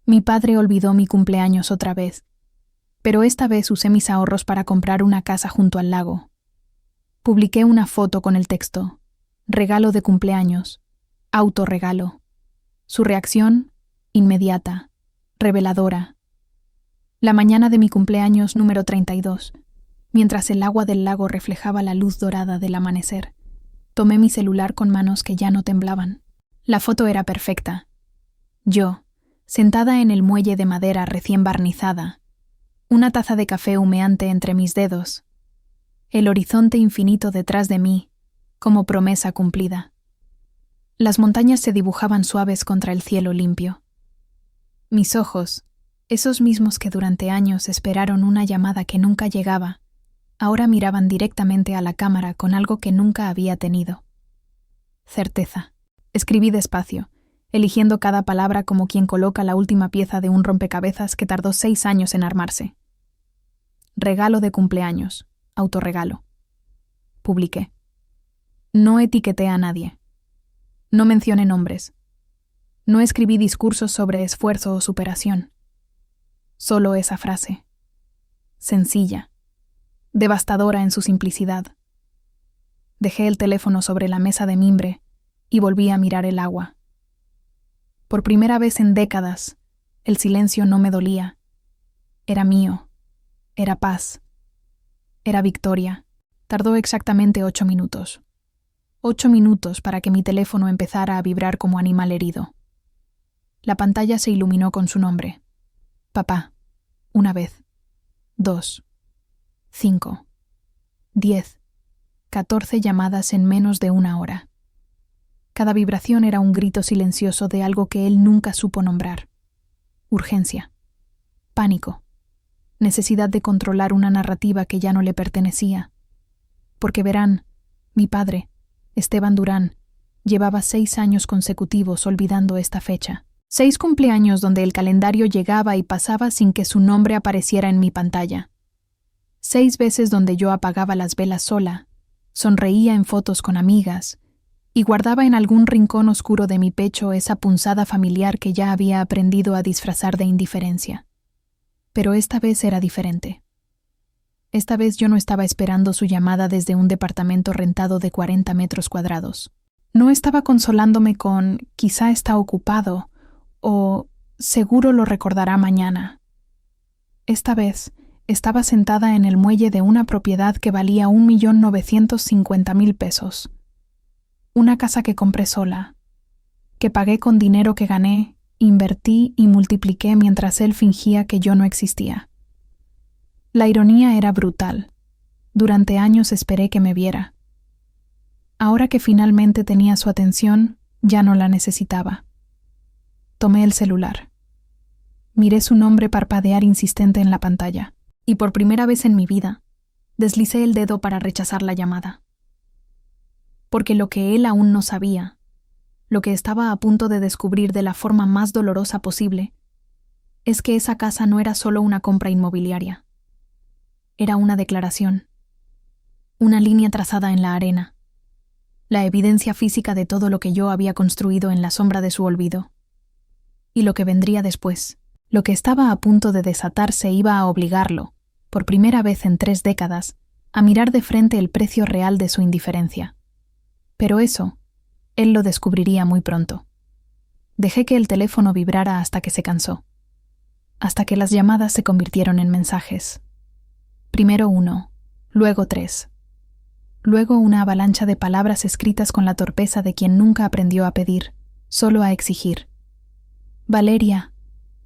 Mi padre olvidó mi cumpleaños otra vez, pero esta vez usé mis ahorros para comprar una casa junto al lago. Publiqué una foto con el texto: regalo de cumpleaños, autorregalo. Su reacción, inmediata, reveladora. La mañana de mi cumpleaños número 32, mientras el agua del lago reflejaba la luz dorada del amanecer, tomé mi celular con manos que ya no temblaban. La foto era perfecta. Yo, sentada en el muelle de madera recién barnizada, una taza de café humeante entre mis dedos, el horizonte infinito detrás de mí, como promesa cumplida. Las montañas se dibujaban suaves contra el cielo limpio. Mis ojos, esos mismos que durante años esperaron una llamada que nunca llegaba, ahora miraban directamente a la cámara con algo que nunca había tenido: certeza. Escribí despacio, eligiendo cada palabra como quien coloca la última pieza de un rompecabezas que tardó 6 años en armarse. Regalo de cumpleaños, autorregalo. Publiqué. No etiqueté a nadie. No mencioné nombres. No escribí discursos sobre esfuerzo o superación. Solo esa frase. Sencilla. Devastadora en su simplicidad. Dejé el teléfono sobre la mesa de mimbre y volví a mirar el agua. Por primera vez en décadas, el silencio no me dolía. Era mío. Era paz. Era victoria. Tardó exactamente 8 minutos. 8 minutos para que mi teléfono empezara a vibrar como animal herido. La pantalla se iluminó con su nombre. Papá. Una vez. 2. 5. 10. 14 llamadas en menos de una hora. Cada vibración era un grito silencioso de algo que él nunca supo nombrar. Urgencia. Pánico. Necesidad de controlar una narrativa que ya no le pertenecía. Porque verán, mi padre, Esteban Durán, llevaba 6 años consecutivos olvidando esta fecha. 6 cumpleaños donde el calendario llegaba y pasaba sin que su nombre apareciera en mi pantalla. 6 veces donde yo apagaba las velas sola, sonreía en fotos con amigas y guardaba en algún rincón oscuro de mi pecho esa punzada familiar que ya había aprendido a disfrazar de indiferencia. Pero esta vez era diferente. Esta vez yo no estaba esperando su llamada desde un departamento rentado de 40 metros cuadrados. No estaba consolándome con «quizá está ocupado» o «seguro lo recordará mañana». Esta vez estaba sentada en el muelle de una propiedad que valía 1.950.000 pesos. Una casa que compré sola, que pagué con dinero que gané, invertí y multipliqué mientras él fingía que yo no existía. La ironía era brutal. Durante años esperé que me viera. Ahora que finalmente tenía su atención, ya no la necesitaba. Tomé el celular. Miré su nombre parpadear insistente en la pantalla, y por primera vez en mi vida, deslicé el dedo para rechazar la llamada. Porque lo que él aún no sabía, lo que estaba a punto de descubrir de la forma más dolorosa posible, es que esa casa no era solo una compra inmobiliaria. Era una declaración. Una línea trazada en la arena. La evidencia física de todo lo que yo había construido en la sombra de su olvido. Y lo que vendría después, lo que estaba a punto de desatarse, iba a obligarlo, por primera vez en 3 décadas, a mirar de frente el precio real de su indiferencia. Pero eso, él lo descubriría muy pronto. Dejé que el teléfono vibrara hasta que se cansó. Hasta que las llamadas se convirtieron en mensajes. Primero 1, luego 3. Luego una avalancha de palabras escritas con la torpeza de quien nunca aprendió a pedir, solo a exigir. Valeria,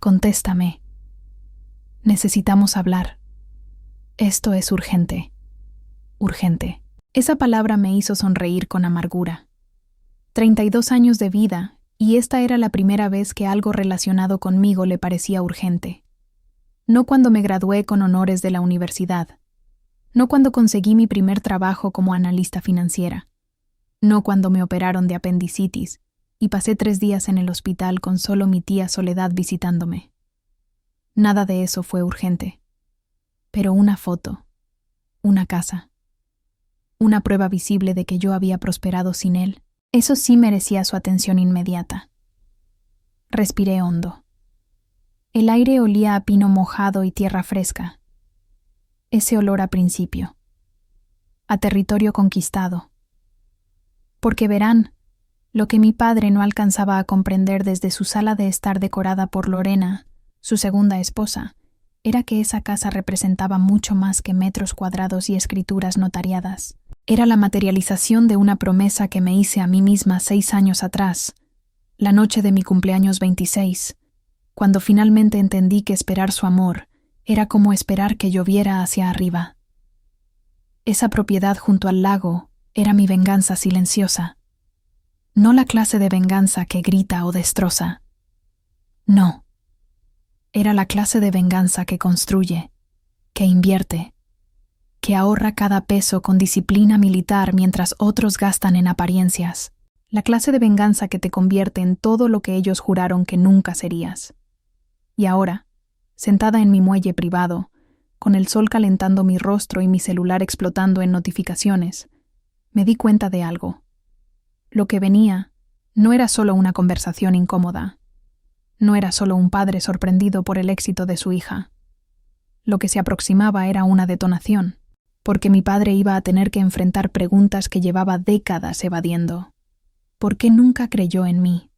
contéstame. Necesitamos hablar. Esto es urgente. Urgente. Esa palabra me hizo sonreír con amargura. 32 años de vida, y esta era la primera vez que algo relacionado conmigo le parecía urgente. No cuando me gradué con honores de la universidad. No cuando conseguí mi primer trabajo como analista financiera. No cuando me operaron de apendicitis y pasé 3 días en el hospital con solo mi tía Soledad visitándome. Nada de eso fue urgente. Pero una foto, una casa, una prueba visible de que yo había prosperado sin él, eso sí merecía su atención inmediata. Respiré hondo. El aire olía a pino mojado y tierra fresca. Ese olor a principio. A territorio conquistado. Porque verán, lo que mi padre no alcanzaba a comprender desde su sala de estar decorada por Lorena, su segunda esposa, era que esa casa representaba mucho más que metros cuadrados y escrituras notariadas. Era la materialización de una promesa que me hice a mí misma 6 años atrás, la noche de mi cumpleaños 26, cuando finalmente entendí que esperar su amor era como esperar que lloviera hacia arriba. Esa propiedad junto al lago era mi venganza silenciosa. No la clase de venganza que grita o destroza. No. Era la clase de venganza que construye, que invierte, que ahorra cada peso con disciplina militar mientras otros gastan en apariencias. La clase de venganza que te convierte en todo lo que ellos juraron que nunca serías. Y ahora, sentada en mi muelle privado, con el sol calentando mi rostro y mi celular explotando en notificaciones, me di cuenta de algo. Lo que venía no era solo una conversación incómoda. No era solo un padre sorprendido por el éxito de su hija. Lo que se aproximaba era una detonación, porque mi padre iba a tener que enfrentar preguntas que llevaba décadas evadiendo. ¿Por qué nunca creyó en mí?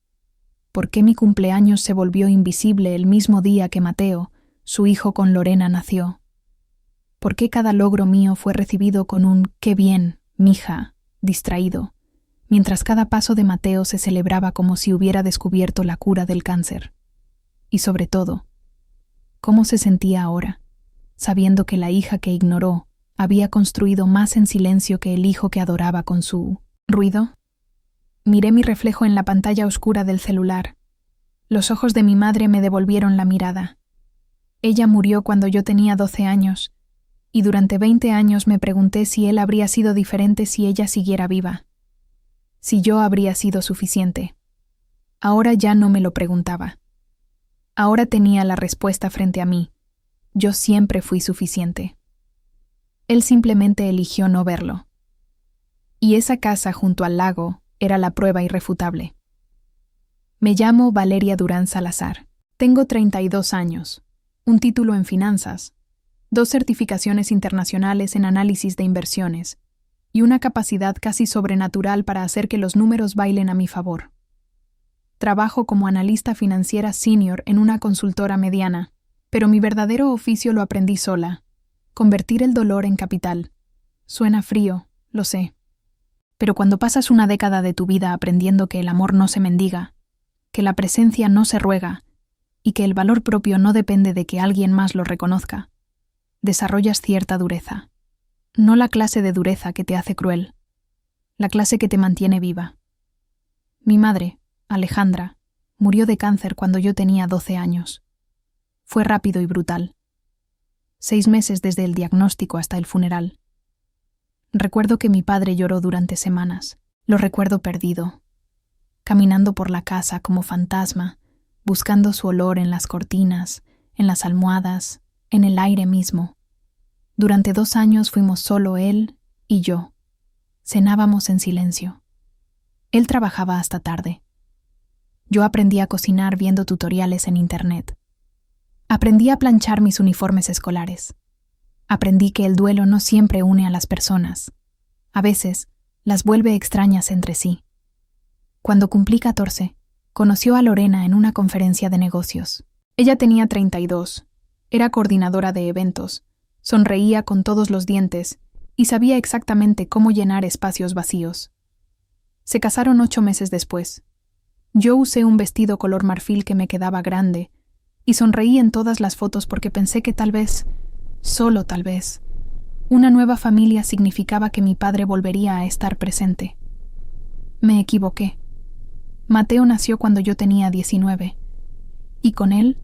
¿Por qué mi cumpleaños se volvió invisible el mismo día que Mateo, su hijo con Lorena, nació? ¿Por qué cada logro mío fue recibido con un «qué bien, mija», distraído, mientras cada paso de Mateo se celebraba como si hubiera descubierto la cura del cáncer? Y sobre todo, ¿cómo se sentía ahora, sabiendo que la hija que ignoró había construido más en silencio que el hijo que adoraba con su ruido? Miré mi reflejo en la pantalla oscura del celular. Los ojos de mi madre me devolvieron la mirada. Ella murió cuando yo tenía 12 años, y durante 20 años me pregunté si él habría sido diferente si ella siguiera viva. Si yo habría sido suficiente. Ahora ya no me lo preguntaba. Ahora tenía la respuesta frente a mí. Yo siempre fui suficiente. Él simplemente eligió no verlo. Y esa casa junto al lago era la prueba irrefutable. Me llamo Valeria Durán Salazar. Tengo 32 años, un título en finanzas, 2 certificaciones internacionales en análisis de inversiones y una capacidad casi sobrenatural para hacer que los números bailen a mi favor. Trabajo como analista financiera senior en una consultora mediana, pero mi verdadero oficio lo aprendí sola. Convertir el dolor en capital. Suena frío, lo sé. Pero cuando pasas una década de tu vida aprendiendo que el amor no se mendiga, que la presencia no se ruega y que el valor propio no depende de que alguien más lo reconozca, desarrollas cierta dureza. No la clase de dureza que te hace cruel, la clase que te mantiene viva. Mi madre, Alejandra, murió de cáncer cuando yo tenía 12 años. Fue rápido y brutal. 6 meses desde el diagnóstico hasta el funeral. Recuerdo que mi padre lloró durante semanas. Lo recuerdo perdido, caminando por la casa como fantasma, buscando su olor en las cortinas, en las almohadas, en el aire mismo. Durante 2 años fuimos solo él y yo. Cenábamos en silencio. Él trabajaba hasta tarde. Yo aprendí a cocinar viendo tutoriales en internet. Aprendí a planchar mis uniformes escolares. Aprendí que el duelo no siempre une a las personas. A veces, las vuelve extrañas entre sí. Cuando cumplí 14, conoció a Lorena en una conferencia de negocios. Ella tenía 32, era coordinadora de eventos, sonreía con todos los dientes y sabía exactamente cómo llenar espacios vacíos. Se casaron 8 meses después. Yo usé un vestido color marfil que me quedaba grande y sonreí en todas las fotos porque pensé que tal vez, solo tal vez, una nueva familia significaba que mi padre volvería a estar presente. Me equivoqué. Mateo nació cuando yo tenía 19, y con él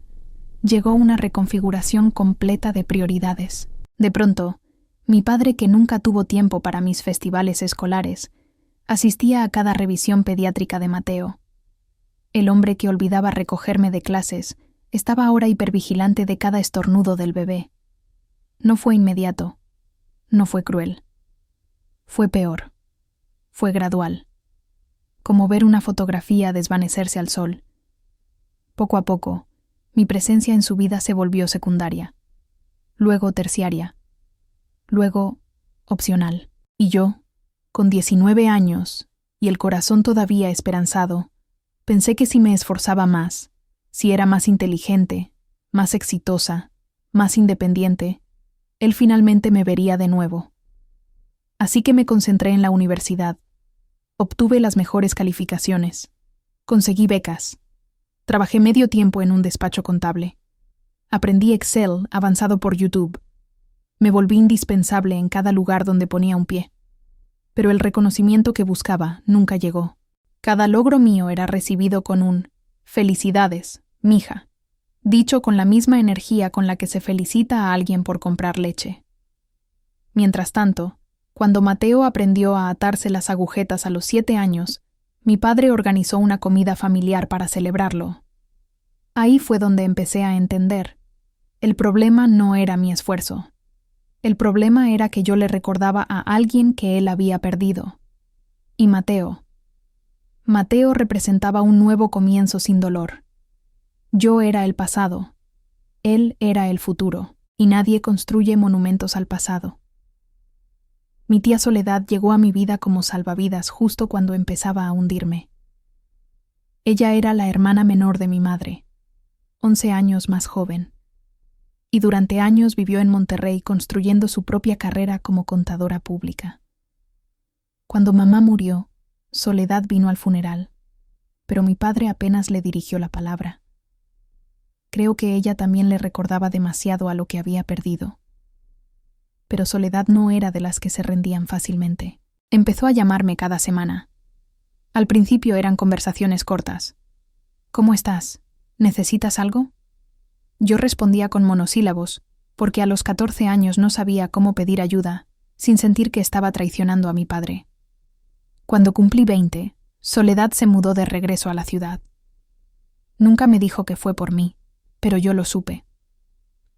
llegó una reconfiguración completa de prioridades. De pronto, mi padre, que nunca tuvo tiempo para mis festivales escolares, asistía a cada revisión pediátrica de Mateo. El hombre que olvidaba recogerme de clases estaba ahora hipervigilante de cada estornudo del bebé. No fue inmediato, no fue cruel. Fue peor, fue gradual, como ver una fotografía desvanecerse al sol. Poco a poco, Mi presencia en su vida se volvió secundaria, luego terciaria, luego opcional. Y yo, con 19 años y el corazón todavía esperanzado, pensé que si me esforzaba más, si era más inteligente, más exitosa, más independiente, él finalmente me vería de nuevo. Así que me concentré en la universidad. Obtuve las mejores calificaciones. Conseguí becas. Trabajé medio tiempo en un despacho contable. Aprendí Excel avanzado por YouTube. Me volví indispensable en cada lugar donde ponía un pie. Pero el reconocimiento que buscaba nunca llegó. Cada logro mío era recibido con un «Felicidades, mija», dicho con la misma energía con la que se felicita a alguien por comprar leche. Mientras tanto, cuando Mateo aprendió a atarse las agujetas a los 7 años, mi padre organizó una comida familiar para celebrarlo. Ahí fue donde empecé a entender. El problema no era mi esfuerzo. El problema era que yo le recordaba a alguien que él había perdido. Y Mateo representaba un nuevo comienzo sin dolor. Yo era el pasado. Él era el futuro, y nadie construye monumentos al pasado. Mi tía Soledad llegó a mi vida como salvavidas justo cuando empezaba a hundirme. Ella era la hermana menor de mi madre, 11 años más joven, y durante años vivió en Monterrey construyendo su propia carrera como contadora pública. Cuando mamá murió, Soledad vino al funeral, pero mi padre apenas le dirigió la palabra. Creo que ella también le recordaba demasiado a lo que había perdido. Pero Soledad no era de las que se rendían fácilmente. Empezó a llamarme cada semana. Al principio eran conversaciones cortas. ¿Cómo estás? ¿Necesitas algo? Yo respondía con monosílabos, porque a los 14 años no sabía cómo pedir ayuda, sin sentir que estaba traicionando a mi padre. Cuando cumplí 20, Soledad se mudó de regreso a la ciudad. Nunca me dijo que fue por mí, pero yo lo supe.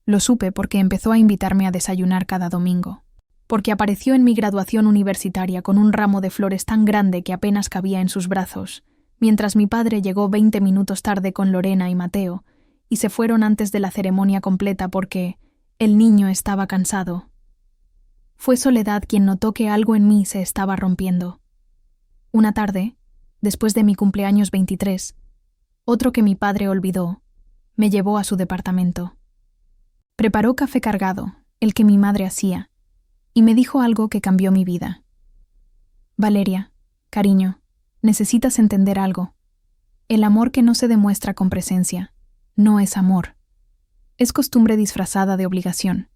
Lo supe porque empezó a invitarme a desayunar cada domingo, porque apareció en mi graduación universitaria con un ramo de flores tan grande que apenas cabía en sus brazos, mientras mi padre llegó 20 minutos tarde con Lorena y Mateo, y se fueron antes de la ceremonia completa porque el niño estaba cansado. Fue Soledad quien notó que algo en mí se estaba rompiendo. Una tarde, después de mi cumpleaños 23, otro que mi padre olvidó, me llevó a su departamento. Preparó café cargado, el que mi madre hacía, y me dijo algo que cambió mi vida. Valeria, cariño, necesitas entender algo. El amor que no se demuestra con presencia no es amor. Es costumbre disfrazada de obligación.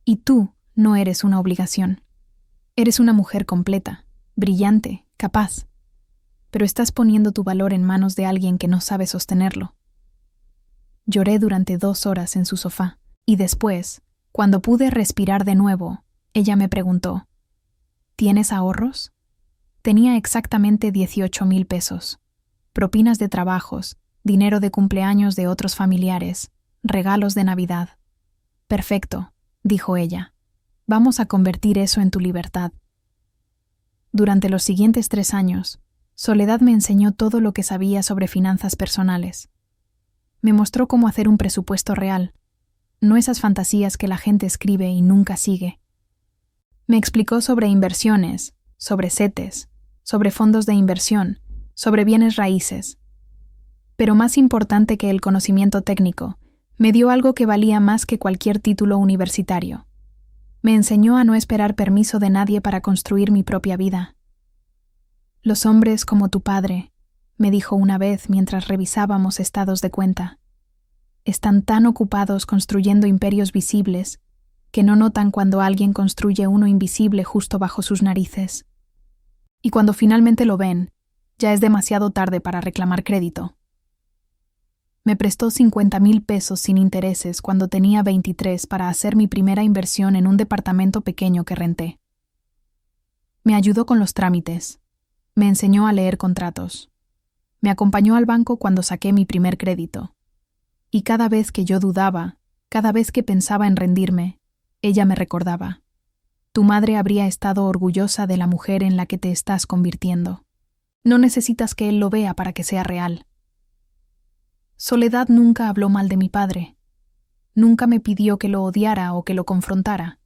Y tú no eres una obligación. Eres una mujer completa, brillante, capaz. Pero estás poniendo tu valor en manos de alguien que no sabe sostenerlo. Lloré durante 2 horas en su sofá. Y después, cuando pude respirar de nuevo, ella me preguntó, ¿tienes ahorros? Tenía exactamente 18,000 pesos. Propinas de trabajos, dinero de cumpleaños de otros familiares, regalos de Navidad. Perfecto, dijo ella. Vamos a convertir eso en tu libertad. Durante los siguientes 3 años, Soledad me enseñó todo lo que sabía sobre finanzas personales. Me mostró cómo hacer un presupuesto real, no esas fantasías que la gente escribe y nunca sigue. Me explicó sobre inversiones, sobre CETES, sobre fondos de inversión, sobre bienes raíces. Pero más importante que el conocimiento técnico, me dio algo que valía más que cualquier título universitario. Me enseñó a no esperar permiso de nadie para construir mi propia vida. Los hombres como tu padre, me dijo una vez mientras revisábamos estados de cuenta, están tan ocupados construyendo imperios visibles que no notan cuando alguien construye uno invisible justo bajo sus narices. Y cuando finalmente lo ven, ya es demasiado tarde para reclamar crédito. Me prestó 50,000 pesos sin intereses cuando tenía 23 para hacer mi primera inversión en un departamento pequeño que renté. Me ayudó con los trámites. Me enseñó a leer contratos. Me acompañó al banco cuando saqué mi primer crédito. Y cada vez que yo dudaba, cada vez que pensaba en rendirme, ella me recordaba: tu madre habría estado orgullosa de la mujer en la que te estás convirtiendo. No necesitas que él lo vea para que sea real. Soledad nunca habló mal de mi padre. Nunca me pidió que lo odiara o que lo confrontara.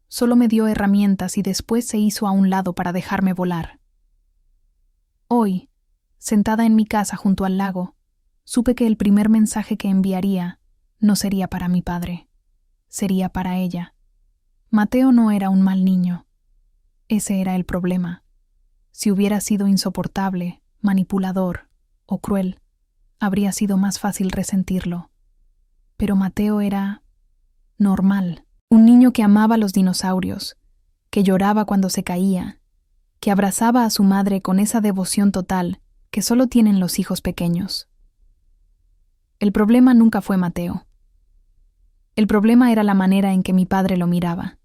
Solo me dio herramientas y después se hizo a un lado para dejarme volar. Hoy, sentada en mi casa junto al lago, supe que el primer mensaje que enviaría no sería para mi padre, sería para ella. Mateo no era un mal niño. Ese era el problema. Si hubiera sido insoportable, manipulador o cruel, habría sido más fácil resentirlo. Pero Mateo era normal. Un niño que amaba los dinosaurios, que lloraba cuando se caía, que abrazaba a su madre con esa devoción total que solo tienen los hijos pequeños. El problema nunca fue Mateo. El problema era la manera en que mi padre lo miraba.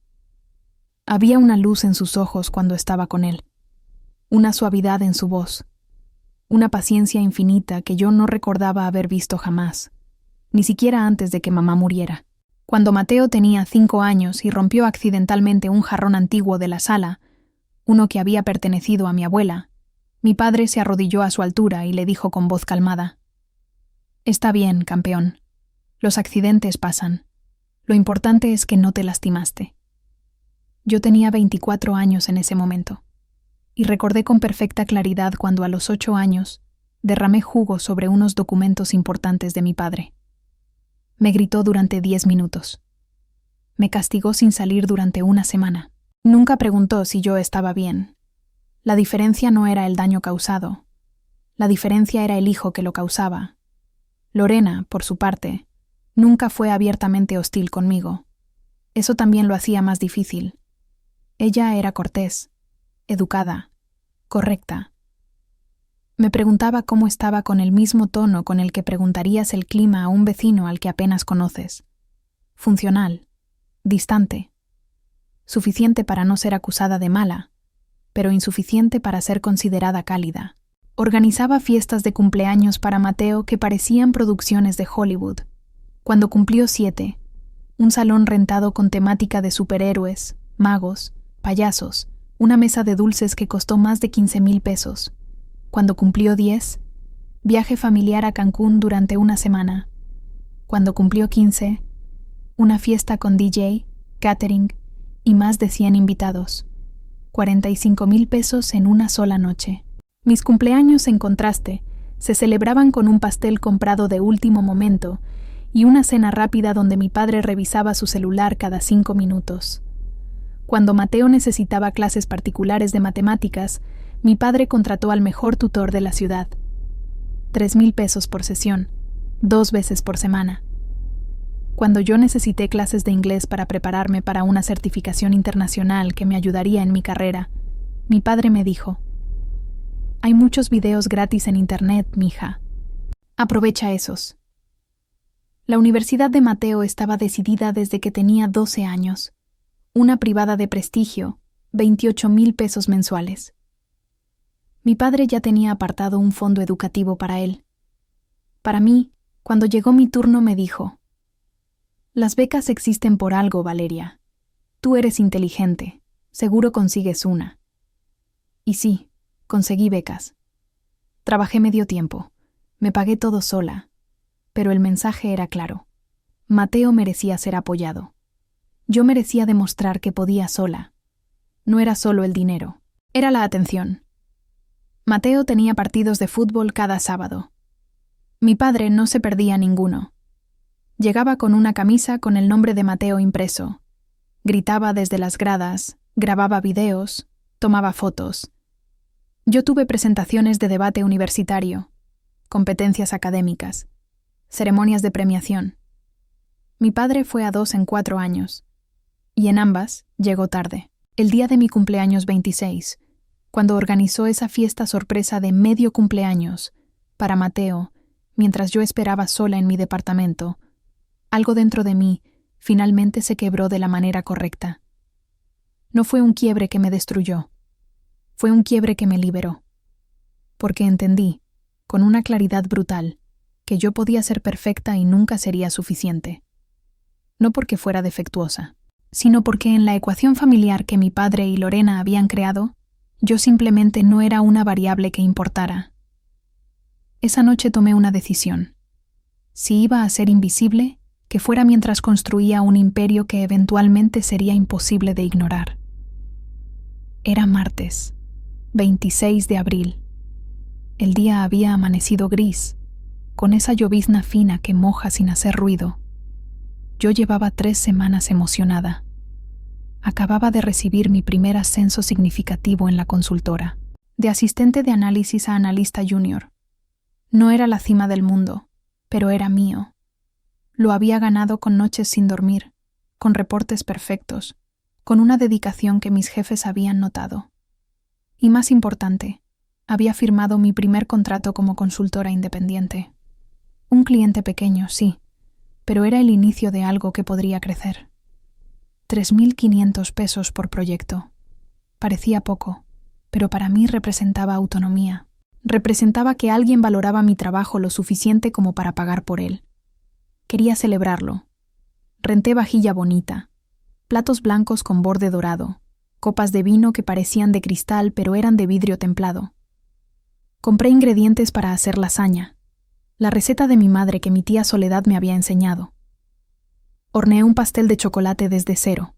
Había una luz en sus ojos cuando estaba con él, una suavidad en su voz, una paciencia infinita que yo no recordaba haber visto jamás, ni siquiera antes de que mamá muriera. Cuando Mateo tenía 5 años y rompió accidentalmente un jarrón antiguo de la sala, uno que había pertenecido a mi abuela, mi padre se arrodilló a su altura y le dijo con voz calmada: «Está bien, campeón. Los accidentes pasan. Lo importante es que no te lastimaste». Yo tenía 24 años en ese momento, y recordé con perfecta claridad cuando a los 8 años derramé jugo sobre unos documentos importantes de mi padre. Me gritó durante 10 minutos. Me castigó sin salir durante una semana. Nunca preguntó si yo estaba bien. La diferencia no era el daño causado. La diferencia era el hijo que lo causaba. Lorena, por su parte, nunca fue abiertamente hostil conmigo. Eso también lo hacía más difícil. Ella era cortés, educada, correcta. Me preguntaba cómo estaba con el mismo tono con el que preguntarías el clima a un vecino al que apenas conoces. Funcional, distante, suficiente para no ser acusada de mala, pero insuficiente para ser considerada cálida. Organizaba fiestas de cumpleaños para Mateo que parecían producciones de Hollywood. Cuando cumplió 7, un salón rentado con temática de superhéroes, magos, payasos, una mesa de dulces que costó más de 15,000 pesos. Cuando cumplió 10, viaje familiar a Cancún durante una semana. Cuando cumplió 15, una fiesta con DJ, catering y más de 100 invitados. 45,000 pesos en una sola noche. Mis cumpleaños, en contraste, se celebraban con un pastel comprado de último momento y una cena rápida donde mi padre revisaba su celular cada 5 minutos. Cuando Mateo necesitaba clases particulares de matemáticas, mi padre contrató al mejor tutor de la ciudad. 3,000 pesos por sesión, 2 veces por semana. Cuando yo necesité clases de inglés para prepararme para una certificación internacional que me ayudaría en mi carrera, mi padre me dijo: «Hay muchos videos gratis en internet, mija. Aprovecha esos». La Universidad de Mateo estaba decidida desde que tenía 12 años. Una privada de prestigio, 28,000 pesos mensuales. Mi padre ya tenía apartado un fondo educativo para él. Para mí, cuando llegó mi turno, me dijo: «Las becas existen por algo, Valeria. Tú eres inteligente, seguro consigues una». Y sí, conseguí becas. Trabajé medio tiempo, me pagué todo sola, pero el mensaje era claro. Mateo merecía ser apoyado. Yo merecía demostrar que podía sola. No era solo el dinero, era la atención. Mateo tenía partidos de fútbol cada sábado. Mi padre no se perdía ninguno. Llegaba con una camisa con el nombre de Mateo impreso. Gritaba desde las gradas, grababa videos, tomaba fotos. Yo tuve presentaciones de debate universitario, competencias académicas, ceremonias de premiación. Mi padre fue a 2 en 4 años, y en ambas llegó tarde. El día de mi cumpleaños 26, cuando organizó esa fiesta sorpresa de medio cumpleaños para Mateo, mientras yo esperaba sola en mi departamento, algo dentro de mí finalmente se quebró de la manera correcta. No fue un quiebre que me destruyó, fue un quiebre que me liberó, porque entendí, con una claridad brutal, que yo podía ser perfecta y nunca sería suficiente. No porque fuera defectuosa, sino porque en la ecuación familiar que mi padre y Lorena habían creado, yo simplemente no era una variable que importara. Esa noche tomé una decisión. Si iba a ser invisible, que fuera mientras construía un imperio que eventualmente sería imposible de ignorar. Era martes, 26 de abril. El día había amanecido gris, con esa llovizna fina que moja sin hacer ruido. Yo llevaba 3 semanas emocionada. Acababa de recibir mi primer ascenso significativo en la consultora, de asistente de análisis a analista junior. No era la cima del mundo, pero era mío. Lo había ganado con noches sin dormir, con reportes perfectos, con una dedicación que mis jefes habían notado. Y más importante, había firmado mi primer contrato como consultora independiente. Un cliente pequeño, sí, pero era el inicio de algo que podría crecer. 3.500 pesos por proyecto. Parecía poco, pero para mí representaba autonomía. Representaba que alguien valoraba mi trabajo lo suficiente como para pagar por él. Quería celebrarlo. Renté vajilla bonita, platos blancos con borde dorado, copas de vino que parecían de cristal pero eran de vidrio templado. Compré ingredientes para hacer lasaña, la receta de mi madre que mi tía Soledad me había enseñado. Horneé un pastel de chocolate desde cero.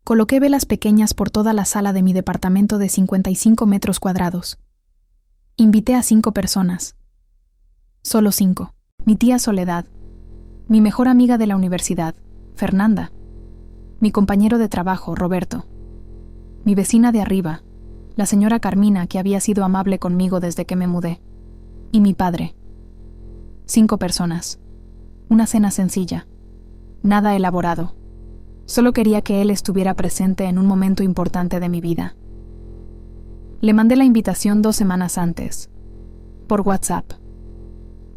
Coloqué velas pequeñas por toda la sala de mi departamento de 55 metros cuadrados. Invité a 5 personas. Solo 5. Mi tía Soledad, mi mejor amiga de la universidad, Fernanda, mi compañero de trabajo, Roberto, mi vecina de arriba, la señora Carmina, que había sido amable conmigo desde que me mudé, y mi padre. 5 personas. Una cena sencilla. Nada elaborado. Solo quería que él estuviera presente en un momento importante de mi vida. Le mandé la invitación 2 semanas antes. Por WhatsApp.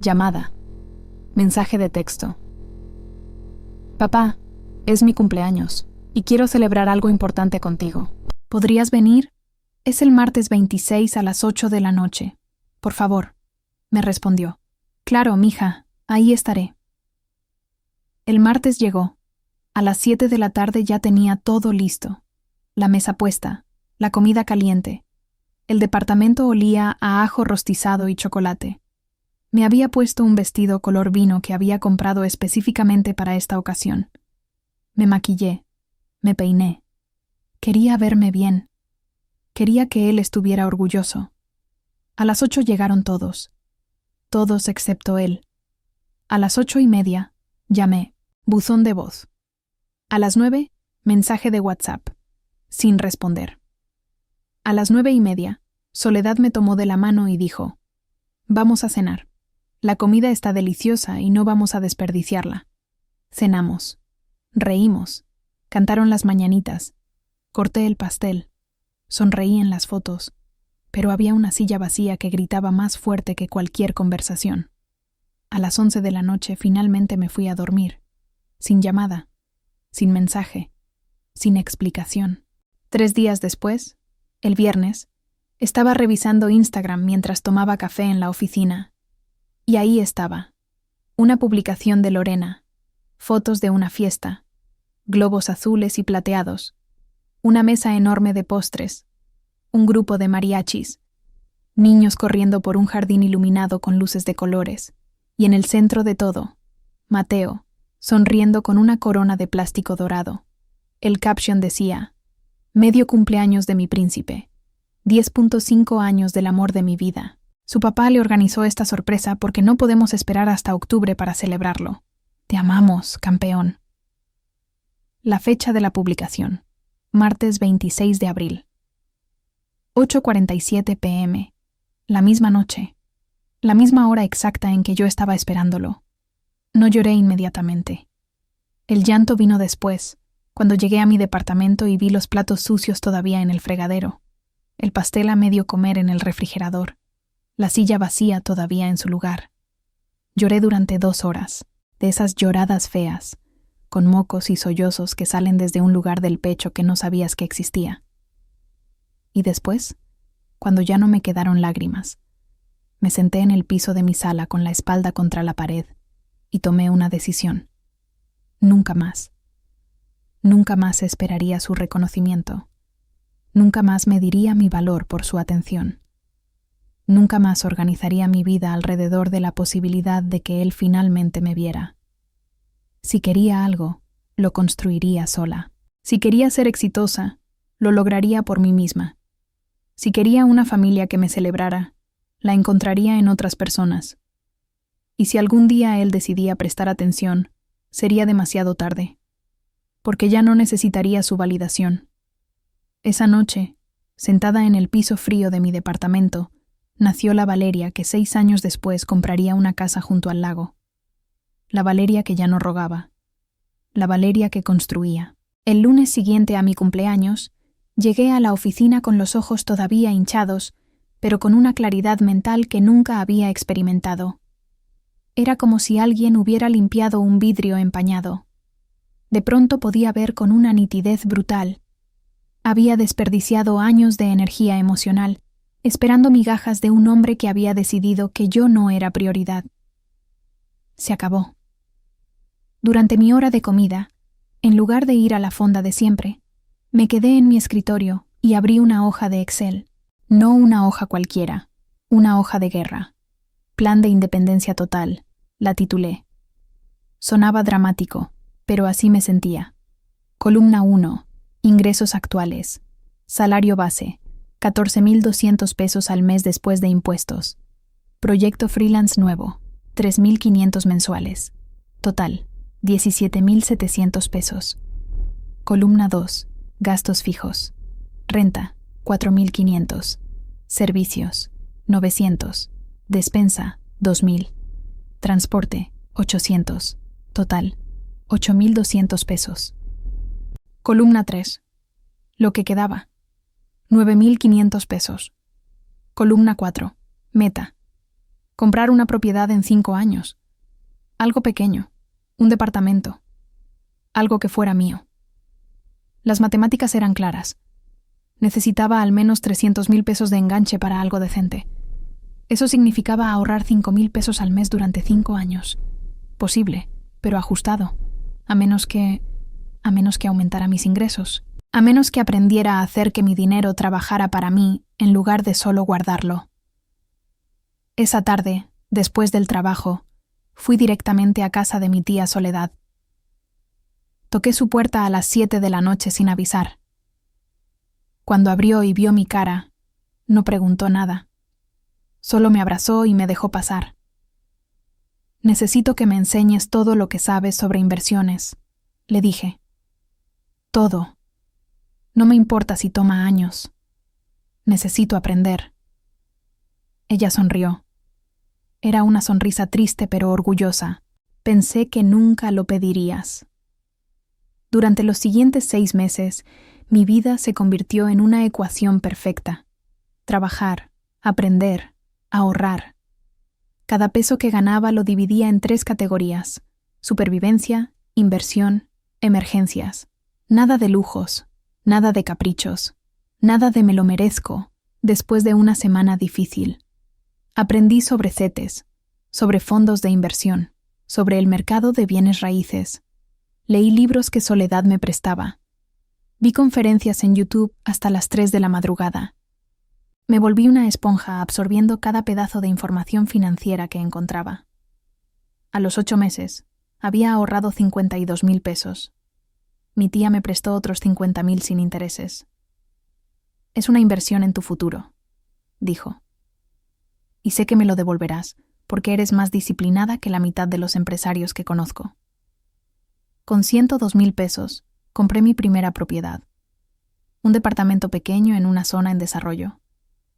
Llamada. Mensaje de texto. Papá, es mi cumpleaños y quiero celebrar algo importante contigo. ¿Podrías venir? Es el martes 26 a las 8 de la noche. Por favor, me respondió. Claro, mija, ahí estaré. El martes llegó. A las 7 de la tarde ya tenía todo listo. La mesa puesta, la comida caliente. El departamento olía a ajo rostizado y chocolate. Me había puesto un vestido color vino que había comprado específicamente para esta ocasión. Me maquillé, me peiné. Quería verme bien. Quería que él estuviera orgulloso. A las 8 llegaron todos. Todos excepto él. A las 8:30, llamé. Buzón de voz. A las 9, mensaje de WhatsApp. Sin responder. A las 9:30, Soledad me tomó de la mano y dijo: Vamos a cenar. La comida está deliciosa y no vamos a desperdiciarla. Cenamos. Reímos. Cantaron las mañanitas. Corté el pastel. Sonreí en las fotos, pero había una silla vacía que gritaba más fuerte que cualquier conversación. A las 11 de la noche finalmente me fui a dormir. Sin llamada. Sin mensaje. Sin explicación. 3 días después, el viernes, estaba revisando Instagram mientras tomaba café en la oficina. Y ahí estaba, una publicación de Lorena, fotos de una fiesta, globos azules y plateados, una mesa enorme de postres, un grupo de mariachis, niños corriendo por un jardín iluminado con luces de colores, y en el centro de todo, Mateo, sonriendo con una corona de plástico dorado. El caption decía: Medio cumpleaños de mi príncipe, 10.5 años del amor de mi vida. Su papá le organizó esta sorpresa porque no podemos esperar hasta octubre para celebrarlo. Te amamos, campeón. La fecha de la publicación. Martes 26 de abril. 8:47 p.m. La misma noche. La misma hora exacta en que yo estaba esperándolo. No lloré inmediatamente. El llanto vino después, cuando llegué a mi departamento y vi los platos sucios todavía en el fregadero, el pastel a medio comer en el refrigerador, la silla vacía todavía en su lugar. Lloré durante 2 horas, de esas lloradas feas, con mocos y sollozos que salen desde un lugar del pecho que no sabías que existía. Y después, cuando ya no me quedaron lágrimas, me senté en el piso de mi sala con la espalda contra la pared y tomé una decisión. Nunca más. Nunca más esperaría su reconocimiento. Nunca más mediría mi valor por su atención. Nunca más organizaría mi vida alrededor de la posibilidad de que él finalmente me viera. Si quería algo, lo construiría sola. Si quería ser exitosa, lo lograría por mí misma. Si quería una familia que me celebrara, la encontraría en otras personas. Y si algún día él decidía prestar atención, sería demasiado tarde, porque ya no necesitaría su validación. Esa noche, sentada en el piso frío de mi departamento, nació la Valeria que 6 años después compraría una casa junto al lago. La Valeria que ya no rogaba. La Valeria que construía. El lunes siguiente a mi cumpleaños, llegué a la oficina con los ojos todavía hinchados, pero con una claridad mental que nunca había experimentado. Era como si alguien hubiera limpiado un vidrio empañado. De pronto podía ver con una nitidez brutal. Había desperdiciado años de energía emocional, esperando migajas de un hombre que había decidido que yo no era prioridad. Se acabó. Durante mi hora de comida, en lugar de ir a la fonda de siempre, me quedé en mi escritorio y abrí una hoja de Excel. No una hoja cualquiera, una hoja de guerra. Plan de independencia total, la titulé. Sonaba dramático, pero así me sentía. Columna 1. Ingresos actuales. Salario base. 14.200 pesos al mes después de impuestos. Proyecto freelance nuevo. 3.500 mensuales. Total. 17.700 pesos. Columna 2. Gastos fijos. Renta. 4.500. Servicios. 900. Despensa. 2.000. Transporte. 800. Total. 8.200 pesos. Columna 3. Lo que quedaba. 9.500 pesos. Columna 4. Meta. Comprar una propiedad en 5 años. Algo pequeño. Un departamento. Algo que fuera mío. Las matemáticas eran claras. Necesitaba al menos 300.000 pesos de enganche para algo decente. Eso significaba ahorrar 5.000 pesos al mes durante 5 años. Posible, pero ajustado. A menos que aumentara mis ingresos. A menos que aprendiera a hacer que mi dinero trabajara para mí en lugar de solo guardarlo. Esa tarde, después del trabajo, fui directamente a casa de mi tía Soledad. Toqué su puerta a las 7 de la noche sin avisar. Cuando abrió y vio mi cara, no preguntó nada. Solo me abrazó y me dejó pasar. Necesito que me enseñes todo lo que sabes sobre inversiones, le dije. Todo. No me importa si toma años. Necesito aprender. Ella sonrió. Era una sonrisa triste pero orgullosa. Pensé que nunca lo pedirías. Durante los siguientes 6 meses, mi vida se convirtió en una ecuación perfecta. Trabajar, aprender, ahorrar. Cada peso que ganaba lo dividía en 3 categorías: supervivencia, inversión, emergencias. Nada de lujos, nada de caprichos, nada de me lo merezco después de una semana difícil. Aprendí sobre CETES, sobre fondos de inversión, sobre el mercado de bienes raíces. Leí libros que Soledad me prestaba. Vi conferencias en YouTube hasta las 3 de la madrugada. Me volví una esponja absorbiendo cada pedazo de información financiera que encontraba. A los 8 meses, había ahorrado 52.000 pesos. Mi tía me prestó otros 50.000 sin intereses. Es una inversión en tu futuro, dijo. Y sé que me lo devolverás, porque eres más disciplinada que la mitad de los empresarios que conozco. Con 102.000 pesos, compré mi primera propiedad. Un departamento pequeño en una zona en desarrollo.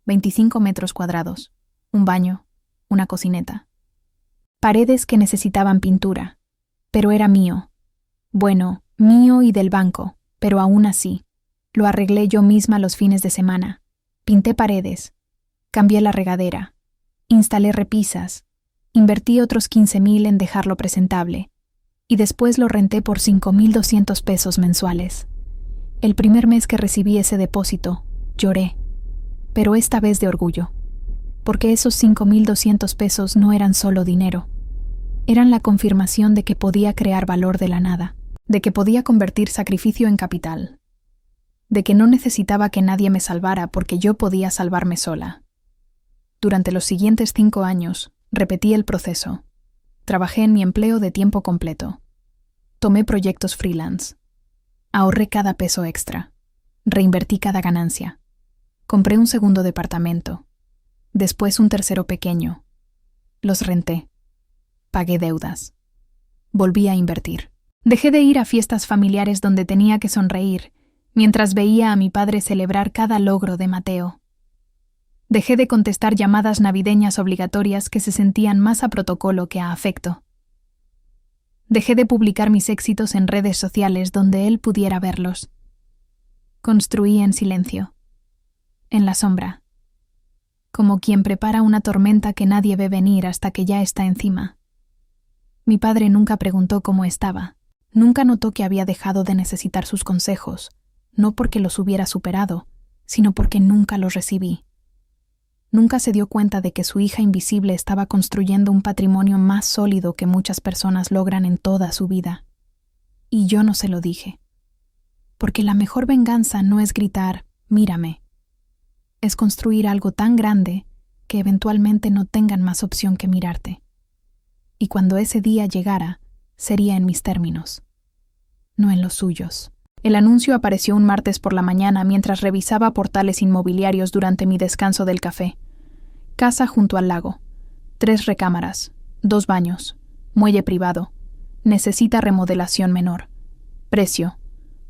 25 metros cuadrados, un baño, una cocineta. Paredes que necesitaban pintura, pero era mío. Bueno, mío y del banco, pero aún así. Lo arreglé yo misma los fines de semana. Pinté paredes, cambié la regadera, instalé repisas, invertí otros 15.000 en dejarlo presentable, y después lo renté por 5.200 pesos mensuales. El primer mes que recibí ese depósito, lloré, pero esta vez de orgullo, porque esos 5.200 pesos no eran solo dinero, eran la confirmación de que podía crear valor de la nada, de que podía convertir sacrificio en capital, de que no necesitaba que nadie me salvara porque yo podía salvarme sola. Durante los siguientes 5 años, repetí el proceso. Trabajé en mi empleo de tiempo completo. Tomé proyectos freelance. Ahorré cada peso extra. Reinvertí cada ganancia. Compré un segundo departamento. Después un tercero pequeño. Los renté. Pagué deudas. Volví a invertir. Dejé de ir a fiestas familiares donde tenía que sonreír, mientras veía a mi padre celebrar cada logro de Mateo. Dejé de contestar llamadas navideñas obligatorias que se sentían más a protocolo que a afecto. Dejé de publicar mis éxitos en redes sociales donde él pudiera verlos. Construí en silencio, en la sombra, como quien prepara una tormenta que nadie ve venir hasta que ya está encima. Mi padre nunca preguntó cómo estaba, nunca notó que había dejado de necesitar sus consejos, no porque los hubiera superado, sino porque nunca los recibí. Nunca se dio cuenta de que su hija invisible estaba construyendo un patrimonio más sólido que muchas personas logran en toda su vida. Y yo no se lo dije. Porque la mejor venganza no es gritar, mírame. Es construir algo tan grande que eventualmente no tengan más opción que mirarte. Y cuando ese día llegara, sería en mis términos, no en los suyos. El anuncio apareció un martes por la mañana mientras revisaba portales inmobiliarios durante mi descanso del café. Casa junto al lago. 3 recámaras, 2 baños, muelle privado. Necesita remodelación menor. Precio: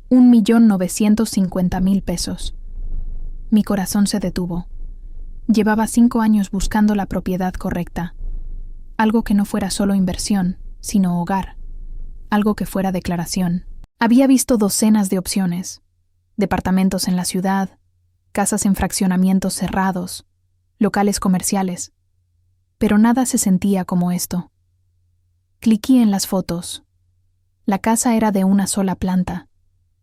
1.950.000 pesos. Mi corazón se detuvo. Llevaba 5 años buscando la propiedad correcta. Algo que no fuera solo inversión, sino hogar. Algo que fuera declaración. Había visto docenas de opciones. Departamentos en la ciudad, casas en fraccionamientos cerrados, locales comerciales. Pero nada se sentía como esto. Cliqué en las fotos. La casa era de una sola planta,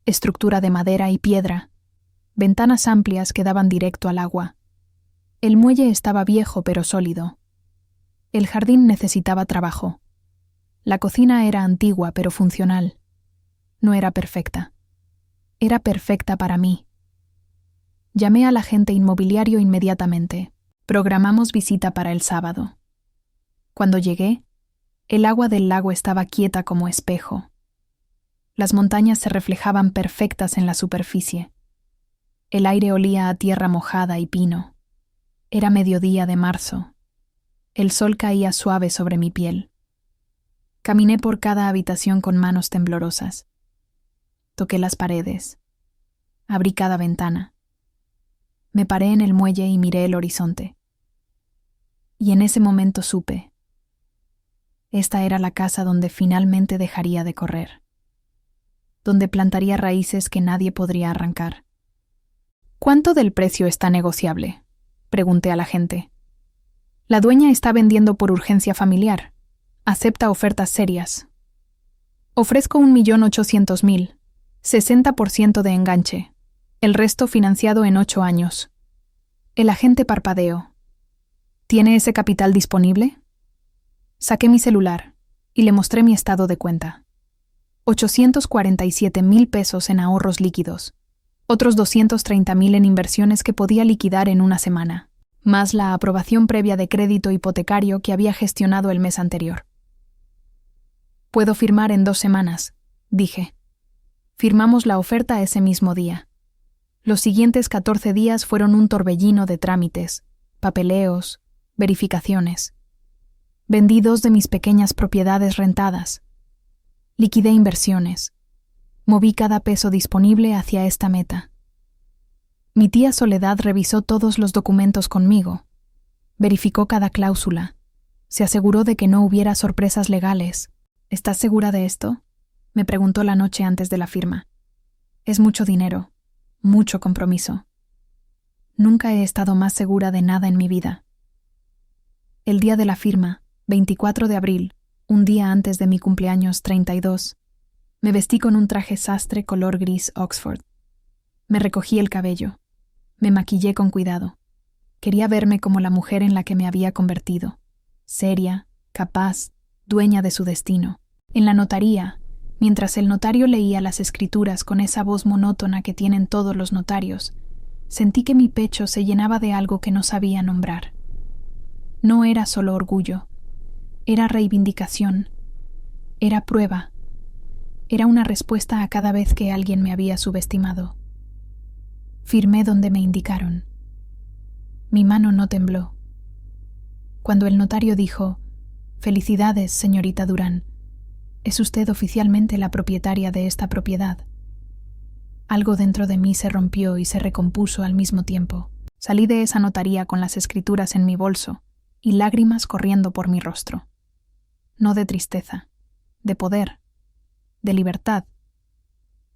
estructura de madera y piedra, ventanas amplias que daban directo al agua. El muelle estaba viejo pero sólido. El jardín necesitaba trabajo. La cocina era antigua pero funcional. No era perfecta. Era perfecta para mí. Llamé al agente inmobiliario inmediatamente. Programamos visita para el sábado. Cuando llegué, el agua del lago estaba quieta como espejo. Las montañas se reflejaban perfectas en la superficie. El aire olía a tierra mojada y pino. Era mediodía de marzo. El sol caía suave sobre mi piel. Caminé por cada habitación con manos temblorosas. Toqué las paredes. Abrí cada ventana. Me paré en el muelle y miré el horizonte. Y en ese momento supe. Esta era la casa donde finalmente dejaría de correr. Donde plantaría raíces que nadie podría arrancar. ¿Cuánto del precio está negociable?, pregunté a la gente. La dueña está vendiendo por urgencia familiar. Acepta ofertas serias. Ofrezco 1.800.000. 60% de enganche, el resto financiado en 8 años. El agente parpadeó. ¿Tiene ese capital disponible? Saqué mi celular y le mostré mi estado de cuenta. 847.000 pesos en ahorros líquidos, otros 230.000 en inversiones que podía liquidar en una semana, más la aprobación previa de crédito hipotecario que había gestionado el mes anterior. Puedo firmar en 2 semanas, dije. Firmamos la oferta ese mismo día. Los siguientes 14 días fueron un torbellino de trámites, papeleos, verificaciones. Vendí 2 de mis pequeñas propiedades rentadas. Liquidé inversiones. Moví cada peso disponible hacia esta meta. Mi tía Soledad revisó todos los documentos conmigo. Verificó cada cláusula. Se aseguró de que no hubiera sorpresas legales. ¿Estás segura de esto?, me preguntó la noche antes de la firma. Es mucho dinero, mucho compromiso. Nunca he estado más segura de nada en mi vida. El día de la firma, 24 de abril, un día antes de mi cumpleaños 32, me vestí con un traje sastre color gris Oxford. Me recogí el cabello. Me maquillé con cuidado. Quería verme como la mujer en la que me había convertido. Seria, capaz, dueña de su destino. En la notaría, mientras el notario leía las escrituras con esa voz monótona que tienen todos los notarios, sentí que mi pecho se llenaba de algo que no sabía nombrar. No era solo orgullo, era reivindicación, era prueba, era una respuesta a cada vez que alguien me había subestimado. Firmé donde me indicaron. Mi mano no tembló. Cuando el notario dijo: «Felicidades, señorita Durán, es usted oficialmente la propietaria de esta propiedad», algo dentro de mí se rompió y se recompuso al mismo tiempo. Salí de esa notaría con las escrituras en mi bolso y lágrimas corriendo por mi rostro. No de tristeza, de poder, de libertad,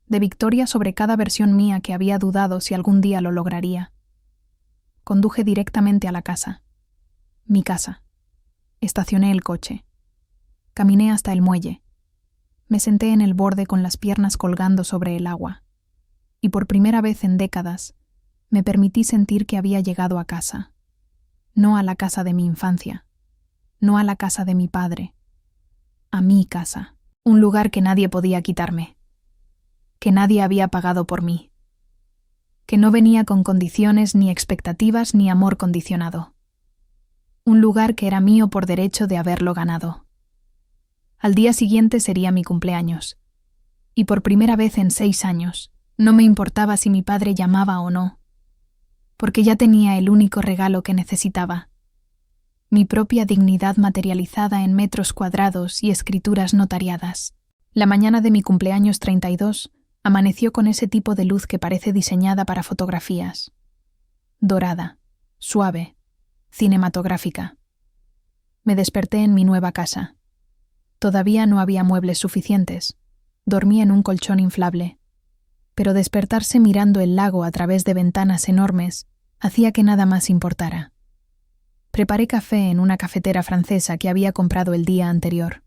de victoria sobre cada versión mía que había dudado si algún día lo lograría. Conduje directamente a la casa. Mi casa. Estacioné el coche. Caminé hasta el muelle. Me senté en el borde con las piernas colgando sobre el agua. Y por primera vez en décadas, me permití sentir que había llegado a casa. No a la casa de mi infancia. No a la casa de mi padre. A mi casa. Un lugar que nadie podía quitarme. Que nadie había pagado por mí. Que no venía con condiciones, ni expectativas, ni amor condicionado. Un lugar que era mío por derecho de haberlo ganado. Al día siguiente sería mi cumpleaños. Y por primera vez en 6 años, no me importaba si mi padre llamaba o no. Porque ya tenía el único regalo que necesitaba. Mi propia dignidad materializada en metros cuadrados y escrituras notariadas. La mañana de mi cumpleaños 32 amaneció con ese tipo de luz que parece diseñada para fotografías. Dorada, suave, cinematográfica. Me desperté en mi nueva casa. Todavía no había muebles suficientes. Dormía en un colchón inflable. Pero despertarse mirando el lago a través de ventanas enormes hacía que nada más importara. Preparé café en una cafetera francesa que había comprado el día anterior.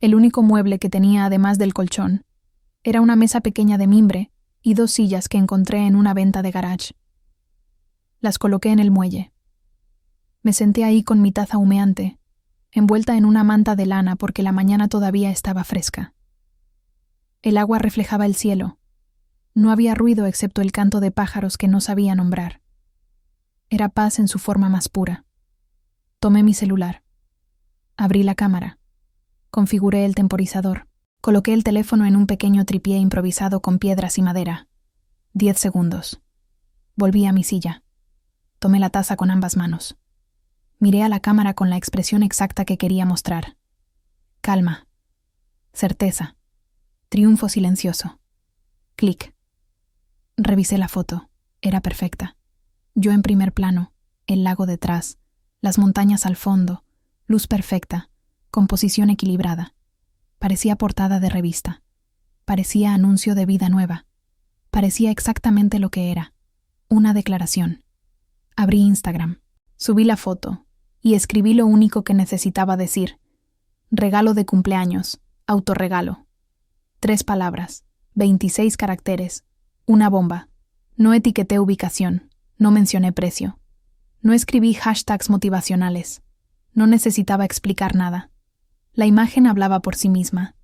El único mueble que tenía además del colchón era una mesa pequeña de mimbre y 2 sillas que encontré en una venta de garage. Las coloqué en el muelle. Me senté ahí con mi taza humeante, envuelta en una manta de lana porque la mañana todavía estaba fresca. El agua reflejaba el cielo. No había ruido excepto el canto de pájaros que no sabía nombrar. Era paz en su forma más pura. Tomé mi celular. Abrí la cámara. Configuré el temporizador. Coloqué el teléfono en un pequeño tripié improvisado con piedras y madera. 10 segundos. Volví a mi silla. Tomé la taza con ambas manos. Miré a la cámara con la expresión exacta que quería mostrar. Calma. Certeza. Triunfo silencioso. Clic. Revisé la foto. Era perfecta. Yo en primer plano, el lago detrás, las montañas al fondo, luz perfecta, composición equilibrada. Parecía portada de revista. Parecía anuncio de vida nueva. Parecía exactamente lo que era. Una declaración. Abrí Instagram. Subí la foto y escribí lo único que necesitaba decir. Regalo de cumpleaños. Autorregalo. 3 palabras. 26 caracteres. Una bomba. No etiqueté ubicación. No mencioné precio. No escribí hashtags motivacionales. No necesitaba explicar nada. La imagen hablaba por sí misma.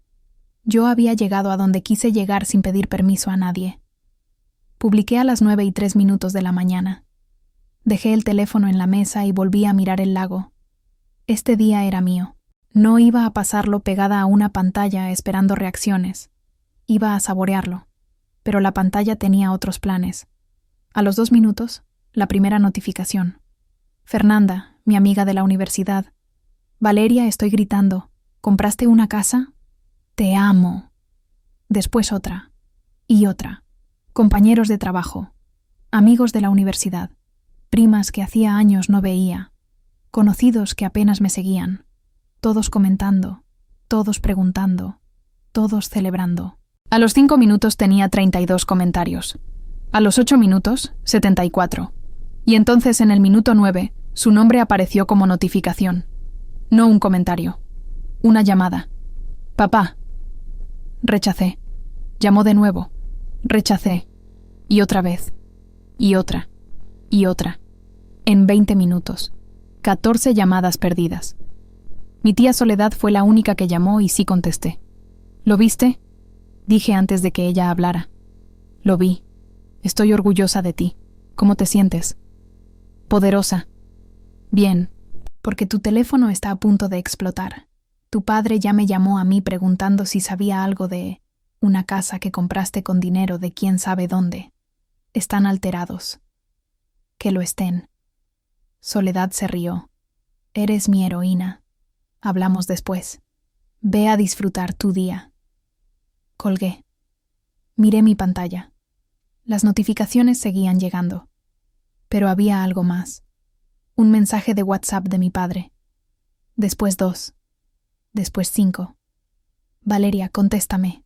Yo había llegado a donde quise llegar sin pedir permiso a nadie. Publiqué a las 9:03 de la mañana. Dejé el teléfono en la mesa y volví a mirar el lago. Este día era mío. No iba a pasarlo pegada a una pantalla esperando reacciones. Iba a saborearlo. Pero la pantalla tenía otros planes. A los 2 minutos, la primera notificación. Fernanda, mi amiga de la universidad. Valeria, estoy gritando. ¿Compraste una casa? Te amo. Después otra. Y otra. Compañeros de trabajo. Amigos de la universidad. Primas que hacía años no veía. Conocidos que apenas me seguían. Todos comentando. Todos preguntando. Todos celebrando. A los 5 minutos tenía 32 comentarios. A los 8 minutos, 74. Y entonces en el minuto 9, su nombre apareció como notificación. No un comentario. Una llamada. Papá. Rechacé. Llamó de nuevo. Rechacé. Y otra vez. Y otra. Y otra. En 20 minutos. 14 llamadas perdidas. Mi tía Soledad fue la única que llamó y sí contesté. ¿Lo viste? Dije antes de que ella hablara. Lo vi. Estoy orgullosa de ti. ¿Cómo te sientes? Poderosa. Bien. Porque tu teléfono está a punto de explotar. Tu padre ya me llamó a mí preguntando si sabía algo de una casa que compraste con dinero de quién sabe dónde. Están alterados. Que lo estén. Soledad se rió. Eres mi heroína. Hablamos después. Ve a disfrutar tu día. Colgué. Miré mi pantalla. Las notificaciones seguían llegando. Pero había algo más. Un mensaje de WhatsApp de mi padre. Después 2. Después 5. Valeria, contéstame.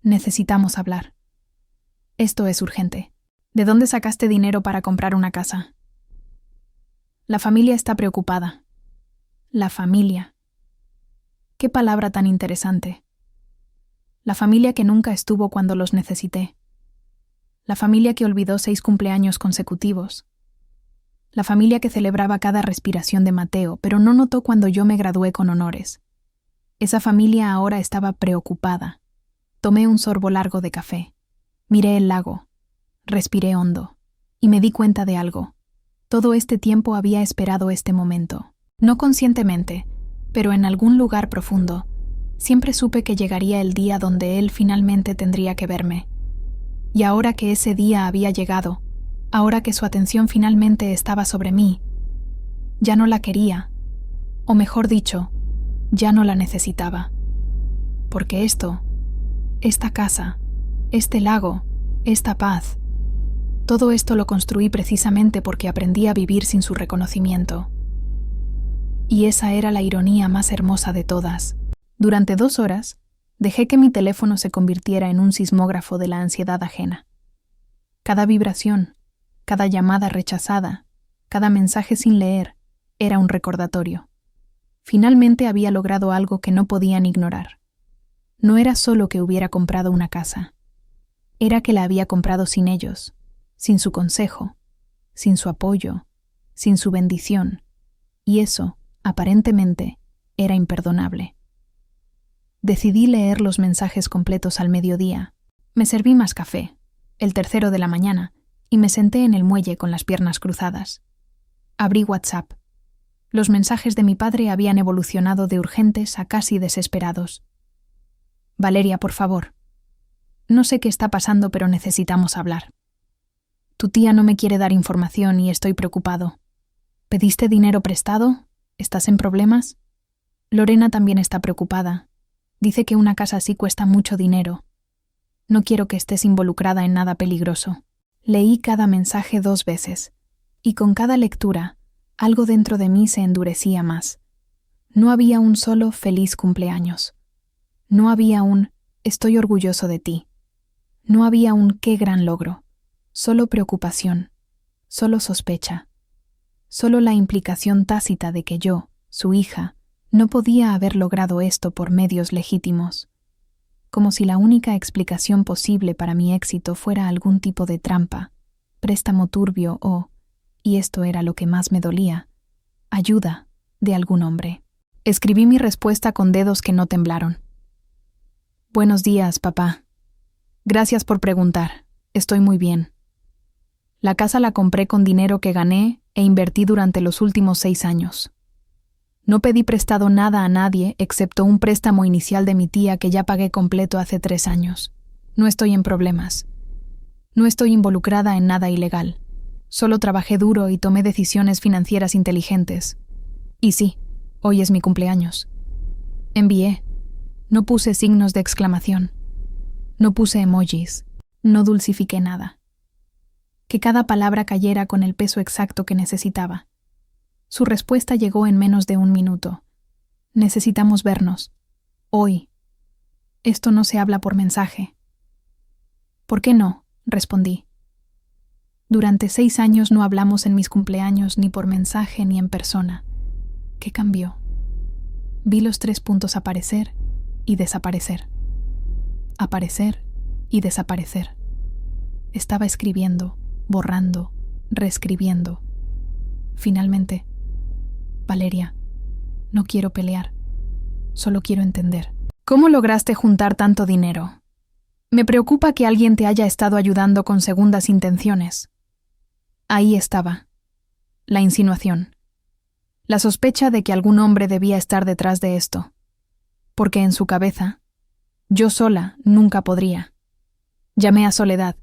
Necesitamos hablar. Esto es urgente. ¿De dónde sacaste dinero para comprar una casa? La familia está preocupada. La familia. Qué palabra tan interesante. La familia que nunca estuvo cuando los necesité. La familia que olvidó 6 cumpleaños consecutivos. La familia que celebraba cada respiración de Mateo, pero no notó cuando yo me gradué con honores. Esa familia ahora estaba preocupada. Tomé un sorbo largo de café. Miré el lago. Respiré hondo. Y me di cuenta de algo. Todo este tiempo había esperado este momento. No conscientemente, pero en algún lugar profundo. Siempre supe que llegaría el día donde él finalmente tendría que verme. Y ahora que ese día había llegado, ahora que su atención finalmente estaba sobre mí, ya no la quería, o mejor dicho, ya no la necesitaba. Porque esta casa, este lago, esta paz, todo esto lo construí precisamente porque aprendí a vivir sin su reconocimiento. Y esa era la ironía más hermosa de todas. Durante 2 horas, dejé que mi teléfono se convirtiera en un sismógrafo de la ansiedad ajena. Cada vibración, cada llamada rechazada, cada mensaje sin leer, era un recordatorio. Finalmente había logrado algo que no podían ignorar. No era solo que hubiera comprado una casa. Era que la había comprado sin ellos, sin su consejo, sin su apoyo, sin su bendición. Y eso, aparentemente, era imperdonable. Decidí leer los mensajes completos al mediodía. Me serví más café, el 3:00 de la mañana, y me senté en el muelle con las piernas cruzadas. Abrí WhatsApp. Los mensajes de mi padre habían evolucionado de urgentes a casi desesperados. Valeria, por favor. No sé qué está pasando, pero necesitamos hablar. Tu tía no me quiere dar información y estoy preocupado. ¿Pediste dinero prestado? ¿Estás en problemas? Lorena también está preocupada. Dice que una casa así cuesta mucho dinero. No quiero que estés involucrada en nada peligroso. Leí cada mensaje 2 veces, y con cada lectura, algo dentro de mí se endurecía más. No había un solo feliz cumpleaños. No había un estoy orgulloso de ti. No había un qué gran logro. Solo preocupación, solo sospecha. Solo la implicación tácita de que yo, su hija, no podía haber logrado esto por medios legítimos, como si la única explicación posible para mi éxito fuera algún tipo de trampa, préstamo turbio o, y esto era lo que más me dolía, ayuda de algún hombre. Escribí mi respuesta con dedos que no temblaron. Buenos días, papá. Gracias por preguntar. Estoy muy bien. La casa la compré con dinero que gané e invertí durante los últimos 6 años. No pedí prestado nada a nadie excepto un préstamo inicial de mi tía que ya pagué completo hace 3 años. No estoy en problemas. No estoy involucrada en nada ilegal. Solo trabajé duro y tomé decisiones financieras inteligentes. Y sí, hoy es mi cumpleaños. Envié. No puse signos de exclamación. No puse emojis. No dulcifiqué nada. Que cada palabra cayera con el peso exacto que necesitaba. Su respuesta llegó en menos de 1 minuto. Necesitamos vernos. Hoy. Esto no se habla por mensaje. ¿Por qué no? Respondí. Durante 6 años no hablamos en mis cumpleaños ni por mensaje ni en persona. ¿Qué cambió? Vi los 3 puntos aparecer y desaparecer. Aparecer y desaparecer. Estaba escribiendo, borrando, reescribiendo. Finalmente, Valeria, no quiero pelear. Solo quiero entender. ¿Cómo lograste juntar tanto dinero? Me preocupa que alguien te haya estado ayudando con segundas intenciones. Ahí estaba. La insinuación. La sospecha de que algún hombre debía estar detrás de esto, porque en su cabeza, yo sola nunca podría. Llamé a Soledad.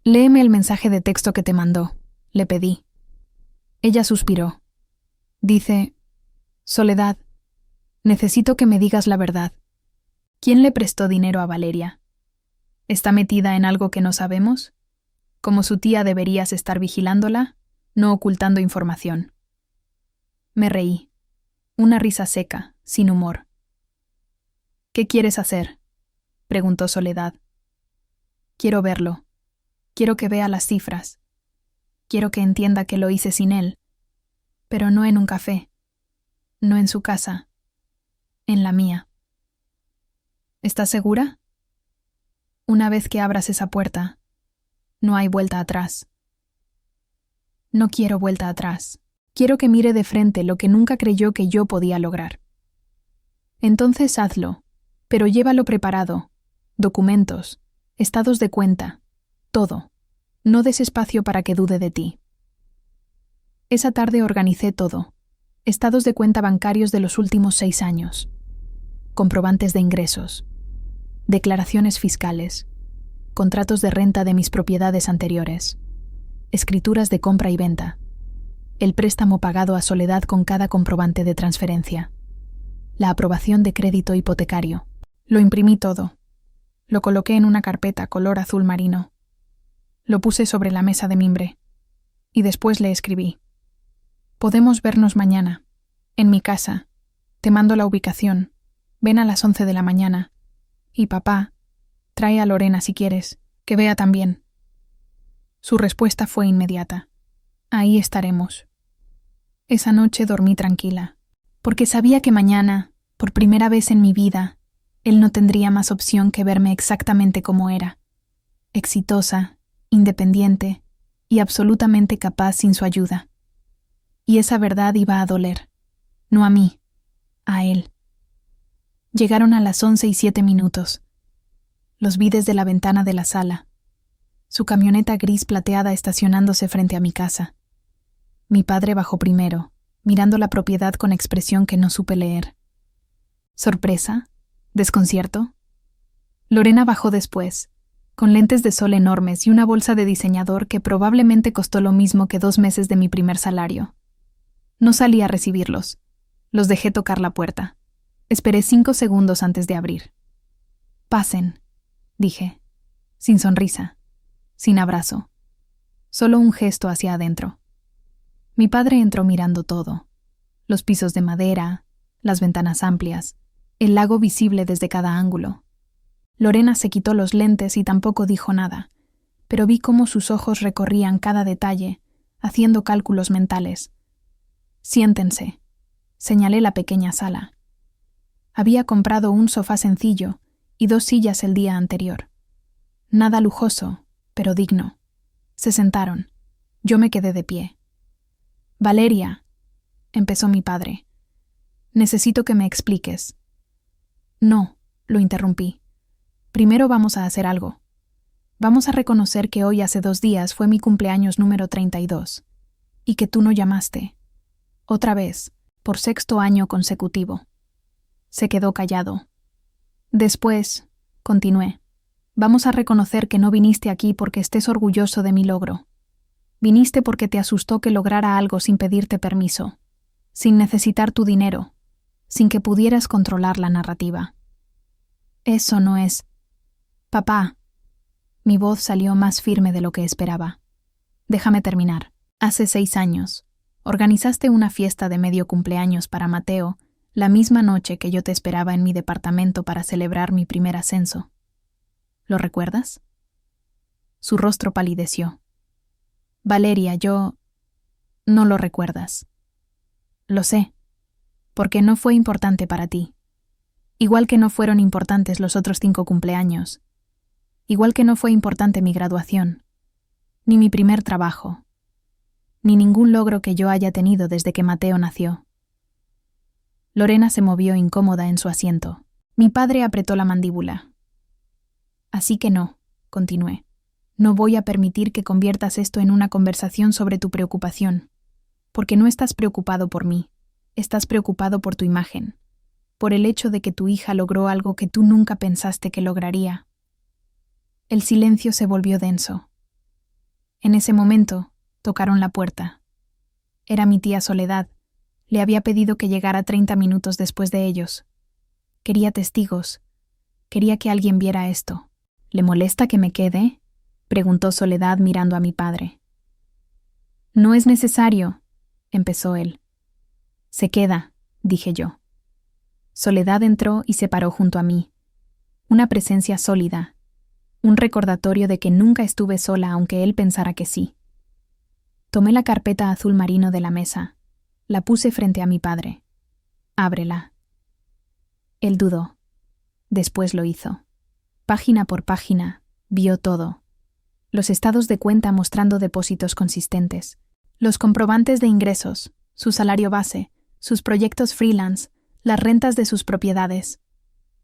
Léeme el mensaje de texto que te mandó, le pedí. Ella suspiró. Dice, Soledad, necesito que me digas la verdad. ¿Quién le prestó dinero a Valeria? ¿Está metida en algo que no sabemos? Como su tía deberías estar vigilándola, no ocultando información. Me reí. Una risa seca, sin humor. ¿Qué quieres hacer?, preguntó Soledad. Quiero verlo. Quiero que vea las cifras. Quiero que entienda que lo hice sin él. Pero no en un café. No en su casa. En la mía. ¿Estás segura? Una vez que abras esa puerta, no hay vuelta atrás. No quiero vuelta atrás. Quiero que mire de frente lo que nunca creyó que yo podía lograr. Entonces hazlo, pero llévalo preparado. Documentos, estados de cuenta, todo. No des espacio para que dude de ti. Esa tarde organicé todo. Estados de cuenta bancarios de los últimos 6 años. Comprobantes de ingresos. Declaraciones fiscales. Contratos de renta de mis propiedades anteriores. Escrituras de compra y venta. El préstamo pagado a Soledad con cada comprobante de transferencia. La aprobación de crédito hipotecario. Lo imprimí todo. Lo coloqué en una carpeta color azul marino. Lo puse sobre la mesa de mimbre. Y después le escribí. Podemos vernos mañana. En mi casa. Te mando la ubicación. Ven a las 11 de la mañana. Y papá, trae a Lorena si quieres, que vea también. Su respuesta fue inmediata. Ahí estaremos. Esa noche dormí tranquila, porque sabía que mañana, por primera vez en mi vida, él no tendría más opción que verme exactamente como era. Exitosa, independiente y absolutamente capaz sin su ayuda. Y esa verdad iba a doler. No a mí, a él. Llegaron a las 11:07. Los vi desde la ventana de la sala. Su camioneta gris plateada estacionándose frente a mi casa. Mi padre bajó primero, mirando la propiedad con expresión que no supe leer. ¿Sorpresa? ¿Desconcierto? Lorena bajó después, con lentes de sol enormes y una bolsa de diseñador que probablemente costó lo mismo que 2 meses de mi primer salario. No salí a recibirlos. Los dejé tocar la puerta. Esperé 5 segundos antes de abrir. Pasen, dije, sin sonrisa, sin abrazo, solo un gesto hacia adentro. Mi padre entró mirando todo, los pisos de madera, las ventanas amplias, el lago visible desde cada ángulo. Lorena se quitó los lentes y tampoco dijo nada, pero vi cómo sus ojos recorrían cada detalle, haciendo cálculos mentales. Siéntense, señalé la pequeña sala. Había comprado un sofá sencillo y 2 sillas el día anterior. Nada lujoso, pero digno. Se sentaron. Yo me quedé de pie. Valeria, empezó mi padre. Necesito que me expliques. No, lo interrumpí. Primero vamos a hacer algo. Vamos a reconocer que hoy hace 2 días fue mi cumpleaños número 32 y que tú no llamaste. Otra vez, por 6º año consecutivo. Se quedó callado. Después, continué, vamos a reconocer que no viniste aquí porque estés orgulloso de mi logro. Viniste porque te asustó que lograra algo sin pedirte permiso, sin necesitar tu dinero, sin que pudieras controlar la narrativa. Eso no es... Papá. Mi voz salió más firme de lo que esperaba. Déjame terminar. Hace 6 años, organizaste una fiesta de medio cumpleaños para Mateo la misma noche que yo te esperaba en mi departamento para celebrar mi primer ascenso. ¿Lo recuerdas? Su rostro palideció. Valeria, yo... No lo recuerdas. Lo sé, porque no fue importante para ti. Igual que no fueron importantes los otros 5 cumpleaños. Igual que no fue importante mi graduación, ni mi primer trabajo, ni ningún logro que yo haya tenido desde que Mateo nació. Lorena se movió incómoda en su asiento. Mi padre apretó la mandíbula. Así que no, continué. No voy a permitir que conviertas esto en una conversación sobre tu preocupación. Porque no estás preocupado por mí, estás preocupado por tu imagen, por el hecho de que tu hija logró algo que tú nunca pensaste que lograría. El silencio se volvió denso. En ese momento, tocaron la puerta. Era mi tía Soledad. Le había pedido que llegara 30 minutos después de ellos. Quería testigos. Quería que alguien viera esto. ¿Le molesta que me quede?, preguntó Soledad mirando a mi padre. No es necesario, empezó él. Se queda, dije yo. Soledad entró y se paró junto a mí. Una presencia sólida. Un recordatorio de que nunca estuve sola aunque él pensara que sí. Tomé la carpeta azul marino de la mesa. La puse frente a mi padre. Ábrela. Él dudó. Después lo hizo. Página por página, vio todo. Los estados de cuenta mostrando depósitos consistentes. Los comprobantes de ingresos, su salario base, sus proyectos freelance, las rentas de sus propiedades.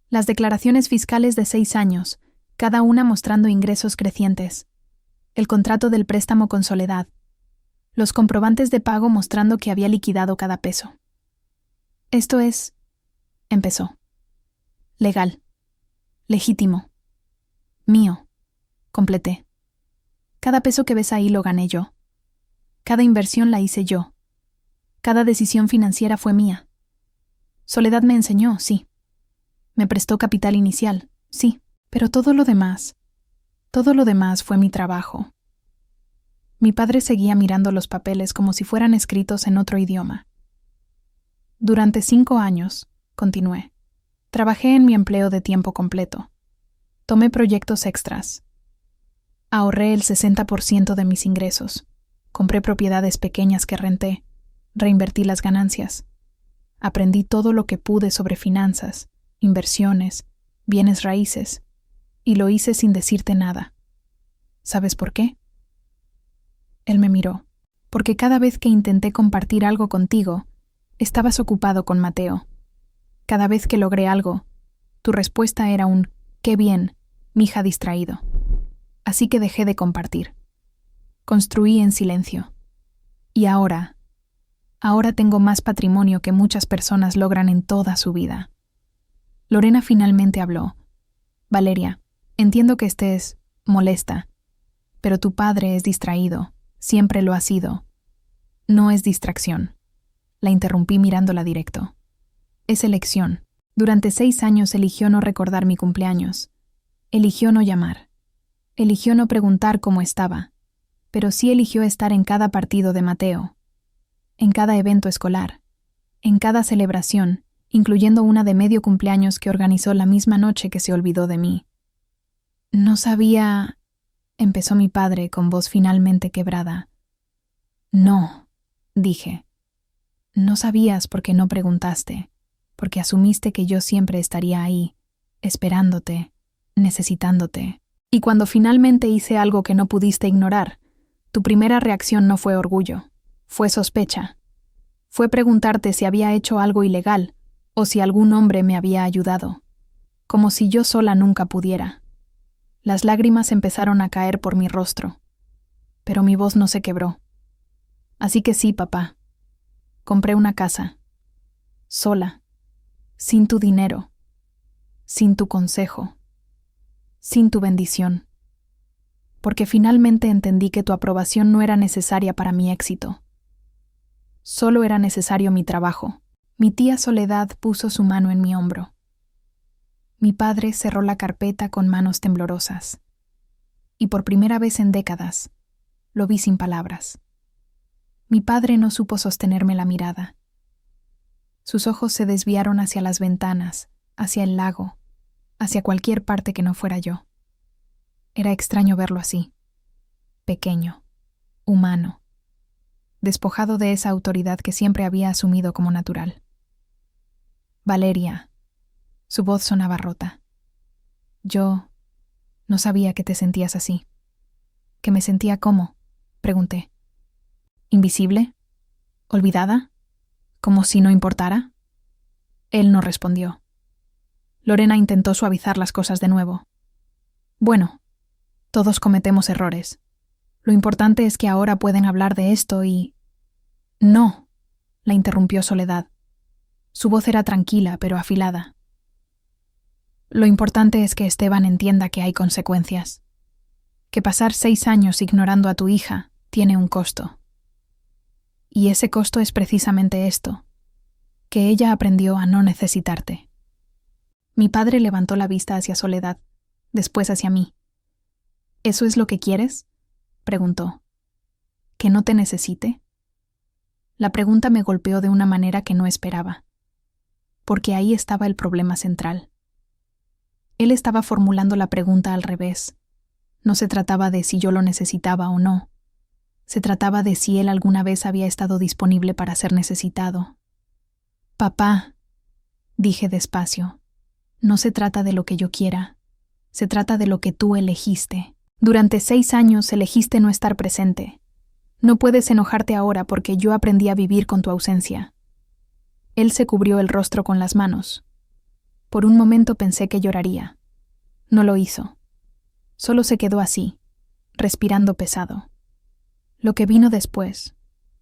Las declaraciones fiscales de 6 años, cada una mostrando ingresos crecientes. El contrato del préstamo con Soledad. Los comprobantes de pago mostrando que había liquidado cada peso. Esto es, empezó. Legal. Legítimo. Mío. Completé. Cada peso que ves ahí lo gané yo. Cada inversión la hice yo. Cada decisión financiera fue mía. Soledad me enseñó, sí. Me prestó capital inicial, sí. Pero todo lo demás fue mi trabajo. Mi padre seguía mirando los papeles como si fueran escritos en otro idioma. Durante 5 años, continué, trabajé en mi empleo de tiempo completo. Tomé proyectos extras. Ahorré el 60% de mis ingresos. Compré propiedades pequeñas que renté. Reinvertí las ganancias. Aprendí todo lo que pude sobre finanzas, inversiones, bienes raíces. Y lo hice sin decirte nada. ¿Sabes por qué? Él me miró. Porque cada vez que intenté compartir algo contigo, estabas ocupado con Mateo. Cada vez que logré algo, tu respuesta era un «qué bien», mija distraído. Así que dejé de compartir. Construí en silencio. Y ahora tengo más patrimonio que muchas personas logran en toda su vida. Lorena finalmente habló. Valeria, entiendo que estés molesta, pero tu padre es distraído, siempre lo ha sido. No es distracción. La interrumpí mirándola directo. Es elección. Durante 6 años eligió no recordar mi cumpleaños. Eligió no llamar. Eligió no preguntar cómo estaba, pero sí eligió estar en cada partido de Mateo, en cada evento escolar, en cada celebración, incluyendo una de medio cumpleaños que organizó la misma noche que se olvidó de mí. No sabía, empezó mi padre con voz finalmente quebrada. No, dije. No sabías porque no preguntaste, porque asumiste que yo siempre estaría ahí, esperándote, necesitándote. Y cuando finalmente hice algo que no pudiste ignorar, tu primera reacción no fue orgullo, fue sospecha. Fue preguntarte si había hecho algo ilegal o si algún hombre me había ayudado, como si yo sola nunca pudiera. Las lágrimas empezaron a caer por mi rostro, pero mi voz no se quebró. Así que sí, papá. Compré una casa, sola, sin tu dinero, sin tu consejo, sin tu bendición, porque finalmente entendí que tu aprobación no era necesaria para mi éxito. Solo era necesario mi trabajo. Mi tía Soledad puso su mano en mi hombro. Mi padre cerró la carpeta con manos temblorosas. Y por primera vez en décadas, lo vi sin palabras. Mi padre no supo sostenerme la mirada. Sus ojos se desviaron hacia las ventanas, hacia el lago, hacia cualquier parte que no fuera yo. Era extraño verlo así, pequeño, humano, despojado de esa autoridad que siempre había asumido como natural. Valeria, su voz sonaba rota. Yo no sabía que te sentías así. ¿Que me sentía cómo? Pregunté. ¿Invisible? ¿Olvidada? ¿Como si no importara? Él no respondió. Lorena intentó suavizar las cosas de nuevo. Bueno, todos cometemos errores. Lo importante es que ahora pueden hablar de esto y... No, la interrumpió Soledad. Su voz era tranquila, pero afilada. Lo importante es que Esteban entienda que hay consecuencias. Que pasar 6 años ignorando a tu hija tiene un costo. Y ese costo es precisamente esto, que ella aprendió a no necesitarte. Mi padre levantó la vista hacia Soledad, después hacia mí. ¿Eso es lo que quieres?, preguntó. ¿Que no te necesite? La pregunta me golpeó de una manera que no esperaba, porque ahí estaba el problema central. Él estaba formulando la pregunta al revés. No se trataba de si yo lo necesitaba o no. Se trataba de si él alguna vez había estado disponible para ser necesitado. Papá, dije despacio, no se trata de lo que yo quiera. Se trata de lo que tú elegiste. Durante 6 años elegiste no estar presente. No puedes enojarte ahora porque yo aprendí a vivir con tu ausencia. Él se cubrió el rostro con las manos. Por un momento pensé que lloraría. No lo hizo. Solo se quedó así, respirando pesado. Lo que vino después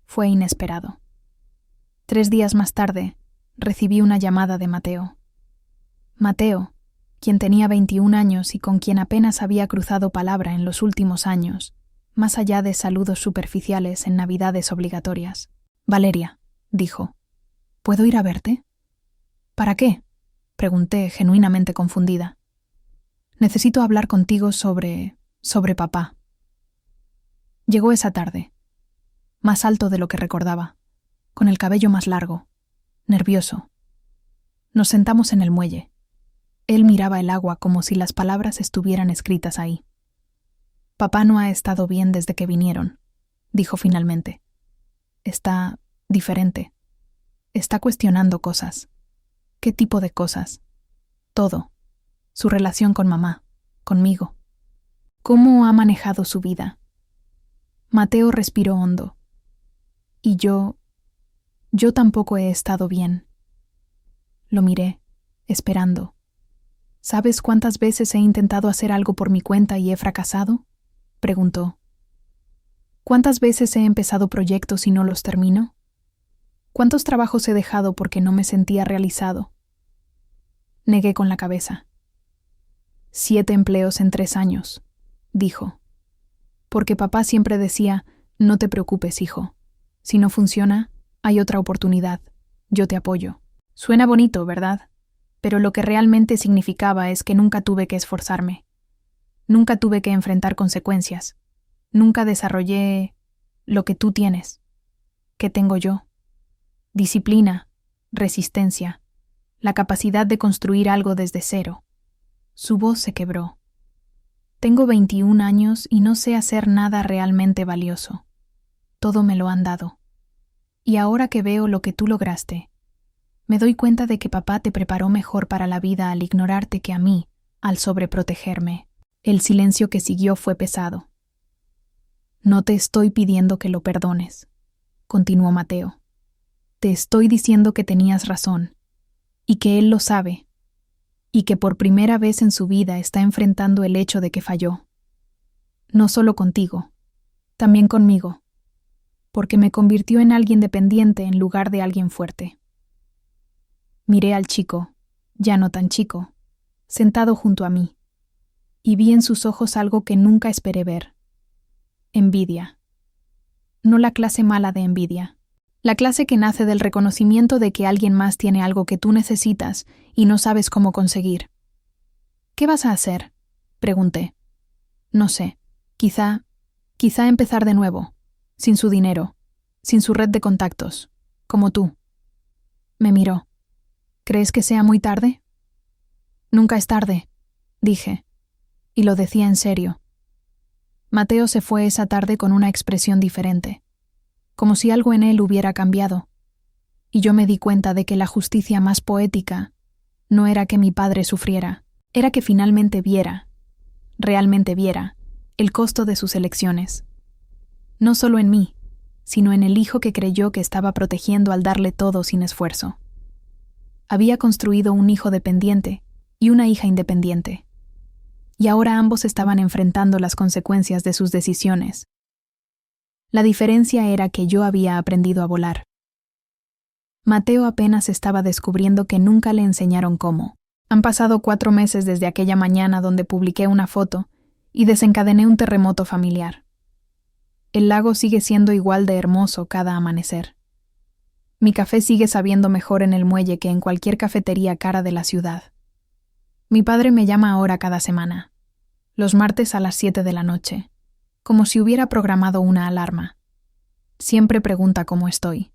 fue inesperado. 3 días más tarde, recibí una llamada de Mateo. Mateo, quien tenía 21 años y con quien apenas había cruzado palabra en los últimos años, más allá de saludos superficiales en Navidades obligatorias. Valeria, dijo, ¿puedo ir a verte? ¿Para qué?, pregunté, genuinamente confundida. Necesito hablar contigo sobre papá. Llegó esa tarde, más alto de lo que recordaba, con el cabello más largo, nervioso. Nos sentamos en el muelle. Él miraba el agua como si las palabras estuvieran escritas ahí. Papá no ha estado bien desde que vinieron, dijo finalmente. Está diferente. Está cuestionando cosas. ¿Qué tipo de cosas? Todo. Su relación con mamá, conmigo. ¿Cómo ha manejado su vida? Mateo respiró hondo. Y yo tampoco he estado bien. Lo miré, esperando. ¿Sabes cuántas veces he intentado hacer algo por mi cuenta y he fracasado?, preguntó. ¿Cuántas veces he empezado proyectos y no los termino? ¿Cuántos trabajos he dejado porque no me sentía realizado? Negué con la cabeza. 7 empleos en 3 años, dijo. Porque papá siempre decía, no te preocupes, hijo. Si no funciona, hay otra oportunidad. Yo te apoyo. Suena bonito, ¿verdad? Pero lo que realmente significaba es que nunca tuve que esforzarme. Nunca tuve que enfrentar consecuencias. Nunca desarrollé lo que tú tienes. ¿Qué tengo yo? Disciplina, resistencia, la capacidad de construir algo desde cero. Su voz se quebró. Tengo 21 años y no sé hacer nada realmente valioso. Todo me lo han dado. Y ahora que veo lo que tú lograste, me doy cuenta de que papá te preparó mejor para la vida al ignorarte que a mí, al sobreprotegerme. El silencio que siguió fue pesado. No te estoy pidiendo que lo perdones, continuó Mateo. Te estoy diciendo que tenías razón, y que él lo sabe, y que por primera vez en su vida está enfrentando el hecho de que falló. No solo contigo, también conmigo, porque me convirtió en alguien dependiente en lugar de alguien fuerte. Miré al chico, ya no tan chico, sentado junto a mí, y vi en sus ojos algo que nunca esperé ver. Envidia. No la clase mala de envidia. La clase que nace del reconocimiento de que alguien más tiene algo que tú necesitas y no sabes cómo conseguir. ¿Qué vas a hacer?, pregunté. No sé. Quizá empezar de nuevo, sin su dinero, sin su red de contactos, como tú. Me miró. ¿Crees que sea muy tarde? Nunca es tarde, dije, y lo decía en serio. Mateo se fue esa tarde con una expresión diferente, como si algo en él hubiera cambiado, y yo me di cuenta de que la justicia más poética no era que mi padre sufriera, era que finalmente viera, realmente viera, el costo de sus elecciones. No solo en mí, sino en el hijo que creyó que estaba protegiendo al darle todo sin esfuerzo. Había construido un hijo dependiente y una hija independiente, y ahora ambos estaban enfrentando las consecuencias de sus decisiones. La diferencia era que yo había aprendido a volar. Mateo apenas estaba descubriendo que nunca le enseñaron cómo. Han pasado 4 meses desde aquella mañana donde publiqué una foto y desencadené un terremoto familiar. El lago sigue siendo igual de hermoso cada amanecer. Mi café sigue sabiendo mejor en el muelle que en cualquier cafetería cara de la ciudad. Mi padre me llama ahora cada semana, los martes a las 7 de la noche, como si hubiera programado una alarma. Siempre pregunta cómo estoy.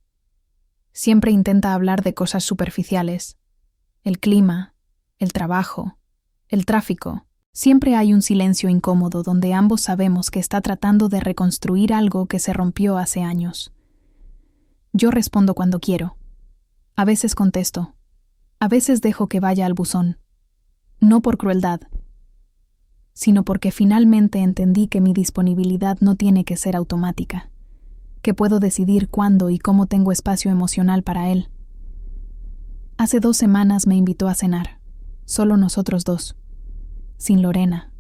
Siempre intenta hablar de cosas superficiales. El clima, el trabajo, el tráfico. Siempre hay un silencio incómodo donde ambos sabemos que está tratando de reconstruir algo que se rompió hace años. Yo respondo cuando quiero. A veces contesto. A veces dejo que vaya al buzón. No por crueldad, sino porque finalmente entendí que mi disponibilidad no tiene que ser automática, que puedo decidir cuándo y cómo tengo espacio emocional para él. Hace 2 semanas me invitó a cenar, solo nosotros 2, sin Lorena,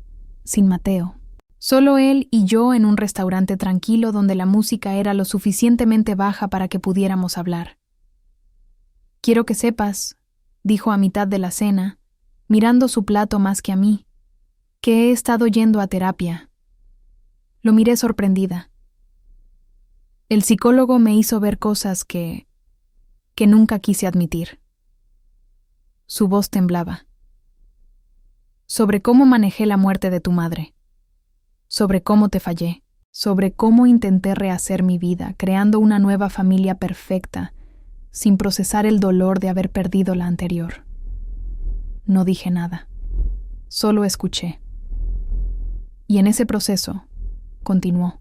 sin Mateo. Solo él y yo en un restaurante tranquilo donde la música era lo suficientemente baja para que pudiéramos hablar. «Quiero que sepas», dijo a mitad de la cena, mirando su plato más que a mí, «que he estado yendo a terapia». Lo miré sorprendida. El psicólogo me hizo ver cosas que nunca quise admitir. Su voz temblaba. Sobre cómo manejé la muerte de tu madre. Sobre cómo te fallé. Sobre cómo intenté rehacer mi vida, creando una nueva familia perfecta, sin procesar el dolor de haber perdido la anterior. No dije nada. Solo escuché. Y en ese proceso, continuó,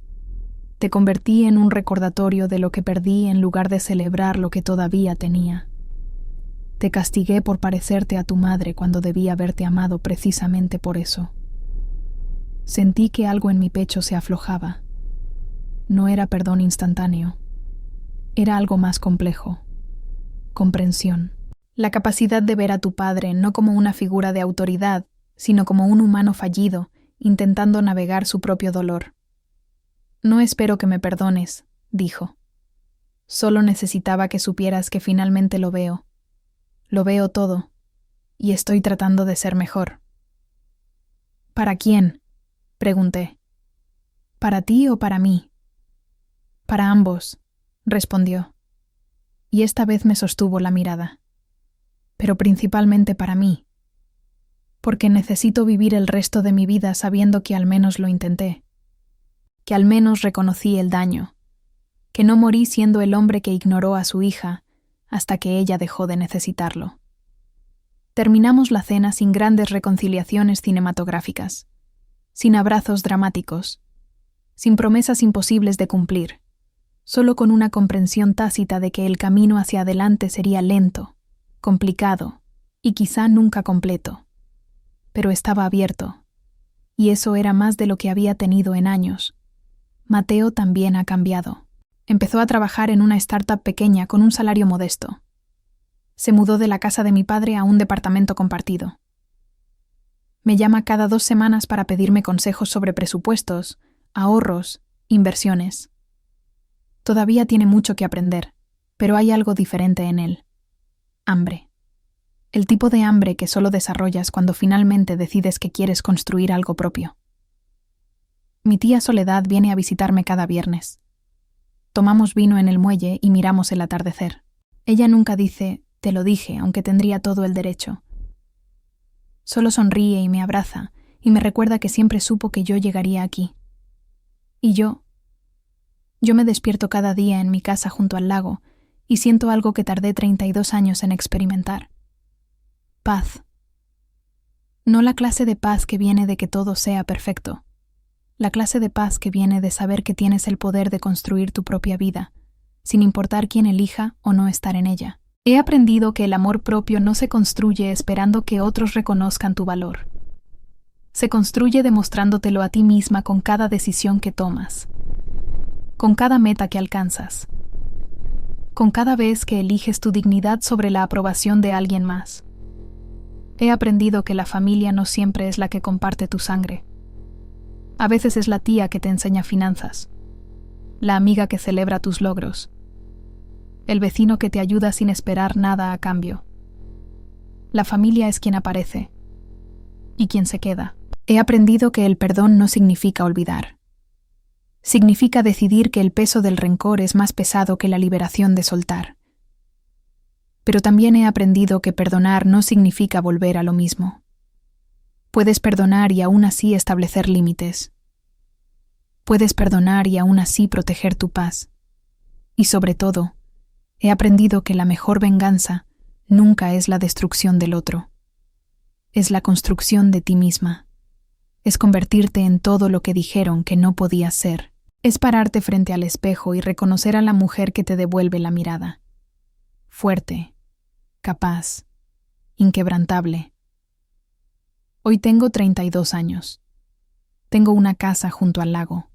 te convertí en un recordatorio de lo que perdí en lugar de celebrar lo que todavía tenía. Te castigué por parecerte a tu madre cuando debí haberte amado precisamente por eso. Sentí que algo en mi pecho se aflojaba. No era perdón instantáneo. Era algo más complejo. Comprensión. La capacidad de ver a tu padre no como una figura de autoridad, sino como un humano fallido, intentando navegar su propio dolor. No espero que me perdones, dijo. Solo necesitaba que supieras que finalmente lo veo. Lo veo todo, y estoy tratando de ser mejor. ¿Para quién?, pregunté. ¿Para ti o para mí? Para ambos, respondió. Y esta vez me sostuvo la mirada. Pero principalmente para mí. Porque necesito vivir el resto de mi vida sabiendo que al menos lo intenté. Que al menos reconocí el daño. Que no morí siendo el hombre que ignoró a su hija hasta que ella dejó de necesitarlo. Terminamos la cena sin grandes reconciliaciones cinematográficas, sin abrazos dramáticos, sin promesas imposibles de cumplir, solo con una comprensión tácita de que el camino hacia adelante sería lento, complicado y quizá nunca completo. Pero estaba abierto, y eso era más de lo que había tenido en años. Mateo también ha cambiado. Empezó a trabajar en una startup pequeña con un salario modesto. Se mudó de la casa de mi padre a un departamento compartido. Me llama cada 2 semanas para pedirme consejos sobre presupuestos, ahorros, inversiones. Todavía tiene mucho que aprender, pero hay algo diferente en él. Hambre. El tipo de hambre que solo desarrollas cuando finalmente decides que quieres construir algo propio. Mi tía Soledad viene a visitarme cada viernes. Tomamos vino en el muelle y miramos el atardecer. Ella nunca dice, te lo dije, aunque tendría todo el derecho. Solo sonríe y me abraza, y me recuerda que siempre supo que yo llegaría aquí. Y yo me despierto cada día en mi casa junto al lago, y siento algo que tardé 32 años en experimentar. Paz. No la clase de paz que viene de que todo sea perfecto. La clase de paz que viene de saber que tienes el poder de construir tu propia vida, sin importar quién elija o no estar en ella. He aprendido que el amor propio no se construye esperando que otros reconozcan tu valor. Se construye demostrándotelo a ti misma con cada decisión que tomas, con cada meta que alcanzas, con cada vez que eliges tu dignidad sobre la aprobación de alguien más. He aprendido que la familia no siempre es la que comparte tu sangre. A veces es la tía que te enseña finanzas. la amiga que celebra tus logros, el vecino que te ayuda sin esperar nada a cambio. La familia es quien aparece y quien se queda. He aprendido que el perdón no significa olvidar. Significa decidir que el peso del rencor es más pesado que la liberación de soltar. Pero también he aprendido que perdonar no significa volver a lo mismo. Puedes perdonar y aún así establecer límites. Puedes perdonar y aún así proteger tu paz. Y sobre todo, he aprendido que la mejor venganza nunca es la destrucción del otro. Es la construcción de ti misma. Es convertirte en todo lo que dijeron que no podías ser. Es pararte frente al espejo y reconocer a la mujer que te devuelve la mirada. Fuerte, capaz, inquebrantable. Hoy tengo 32 años. Tengo una casa junto al lago.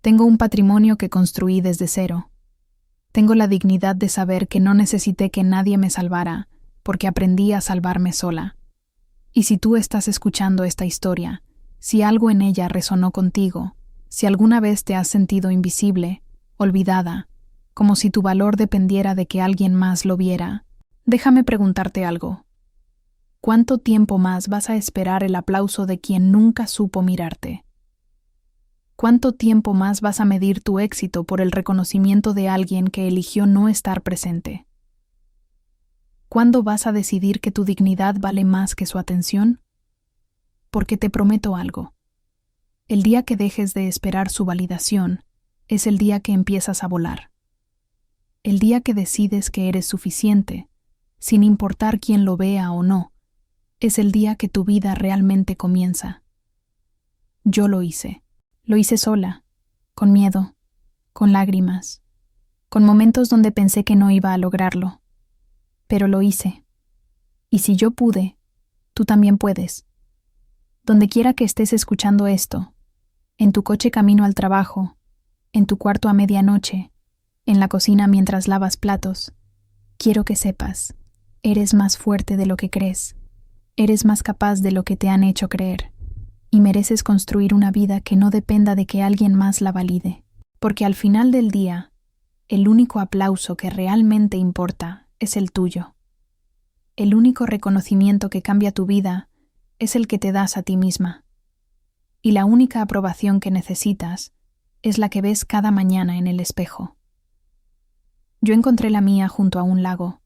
Tengo un patrimonio que construí desde cero. Tengo la dignidad de saber que no necesité que nadie me salvara, porque aprendí a salvarme sola. Y si tú estás escuchando esta historia, si algo en ella resonó contigo, si alguna vez te has sentido invisible, olvidada, como si tu valor dependiera de que alguien más lo viera, déjame preguntarte algo. ¿Cuánto tiempo más vas a esperar el aplauso de quien nunca supo mirarte? ¿Cuánto tiempo más vas a medir tu éxito por el reconocimiento de alguien que eligió no estar presente? ¿Cuándo vas a decidir que tu dignidad vale más que su atención? Porque te prometo algo. El día que dejes de esperar su validación es el día que empiezas a volar. El día que decides que eres suficiente, sin importar quién lo vea o no, es el día que tu vida realmente comienza. Yo lo hice. Lo hice sola, con miedo, con lágrimas, con momentos donde pensé que no iba a lograrlo. Pero lo hice. Y si yo pude, tú también puedes. Donde quiera que estés escuchando esto, en tu coche camino al trabajo, en tu cuarto a medianoche, en la cocina mientras lavas platos, quiero que sepas, eres más fuerte de lo que crees. Eres más capaz de lo que te han hecho creer, y mereces construir una vida que no dependa de que alguien más la valide, porque al final del día, el único aplauso que realmente importa es el tuyo. El único reconocimiento que cambia tu vida es el que te das a ti misma, y la única aprobación que necesitas es la que ves cada mañana en el espejo. Yo encontré la mía junto a un lago.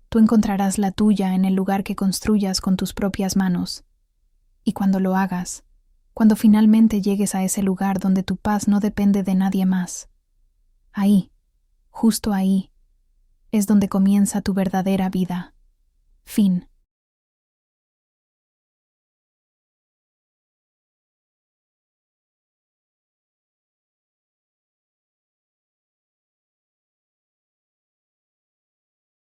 Tú encontrarás la tuya en el lugar que construyas con tus propias manos. Y cuando lo hagas, cuando finalmente llegues a ese lugar donde tu paz no depende de nadie más, ahí, justo ahí, es donde comienza tu verdadera vida. Fin.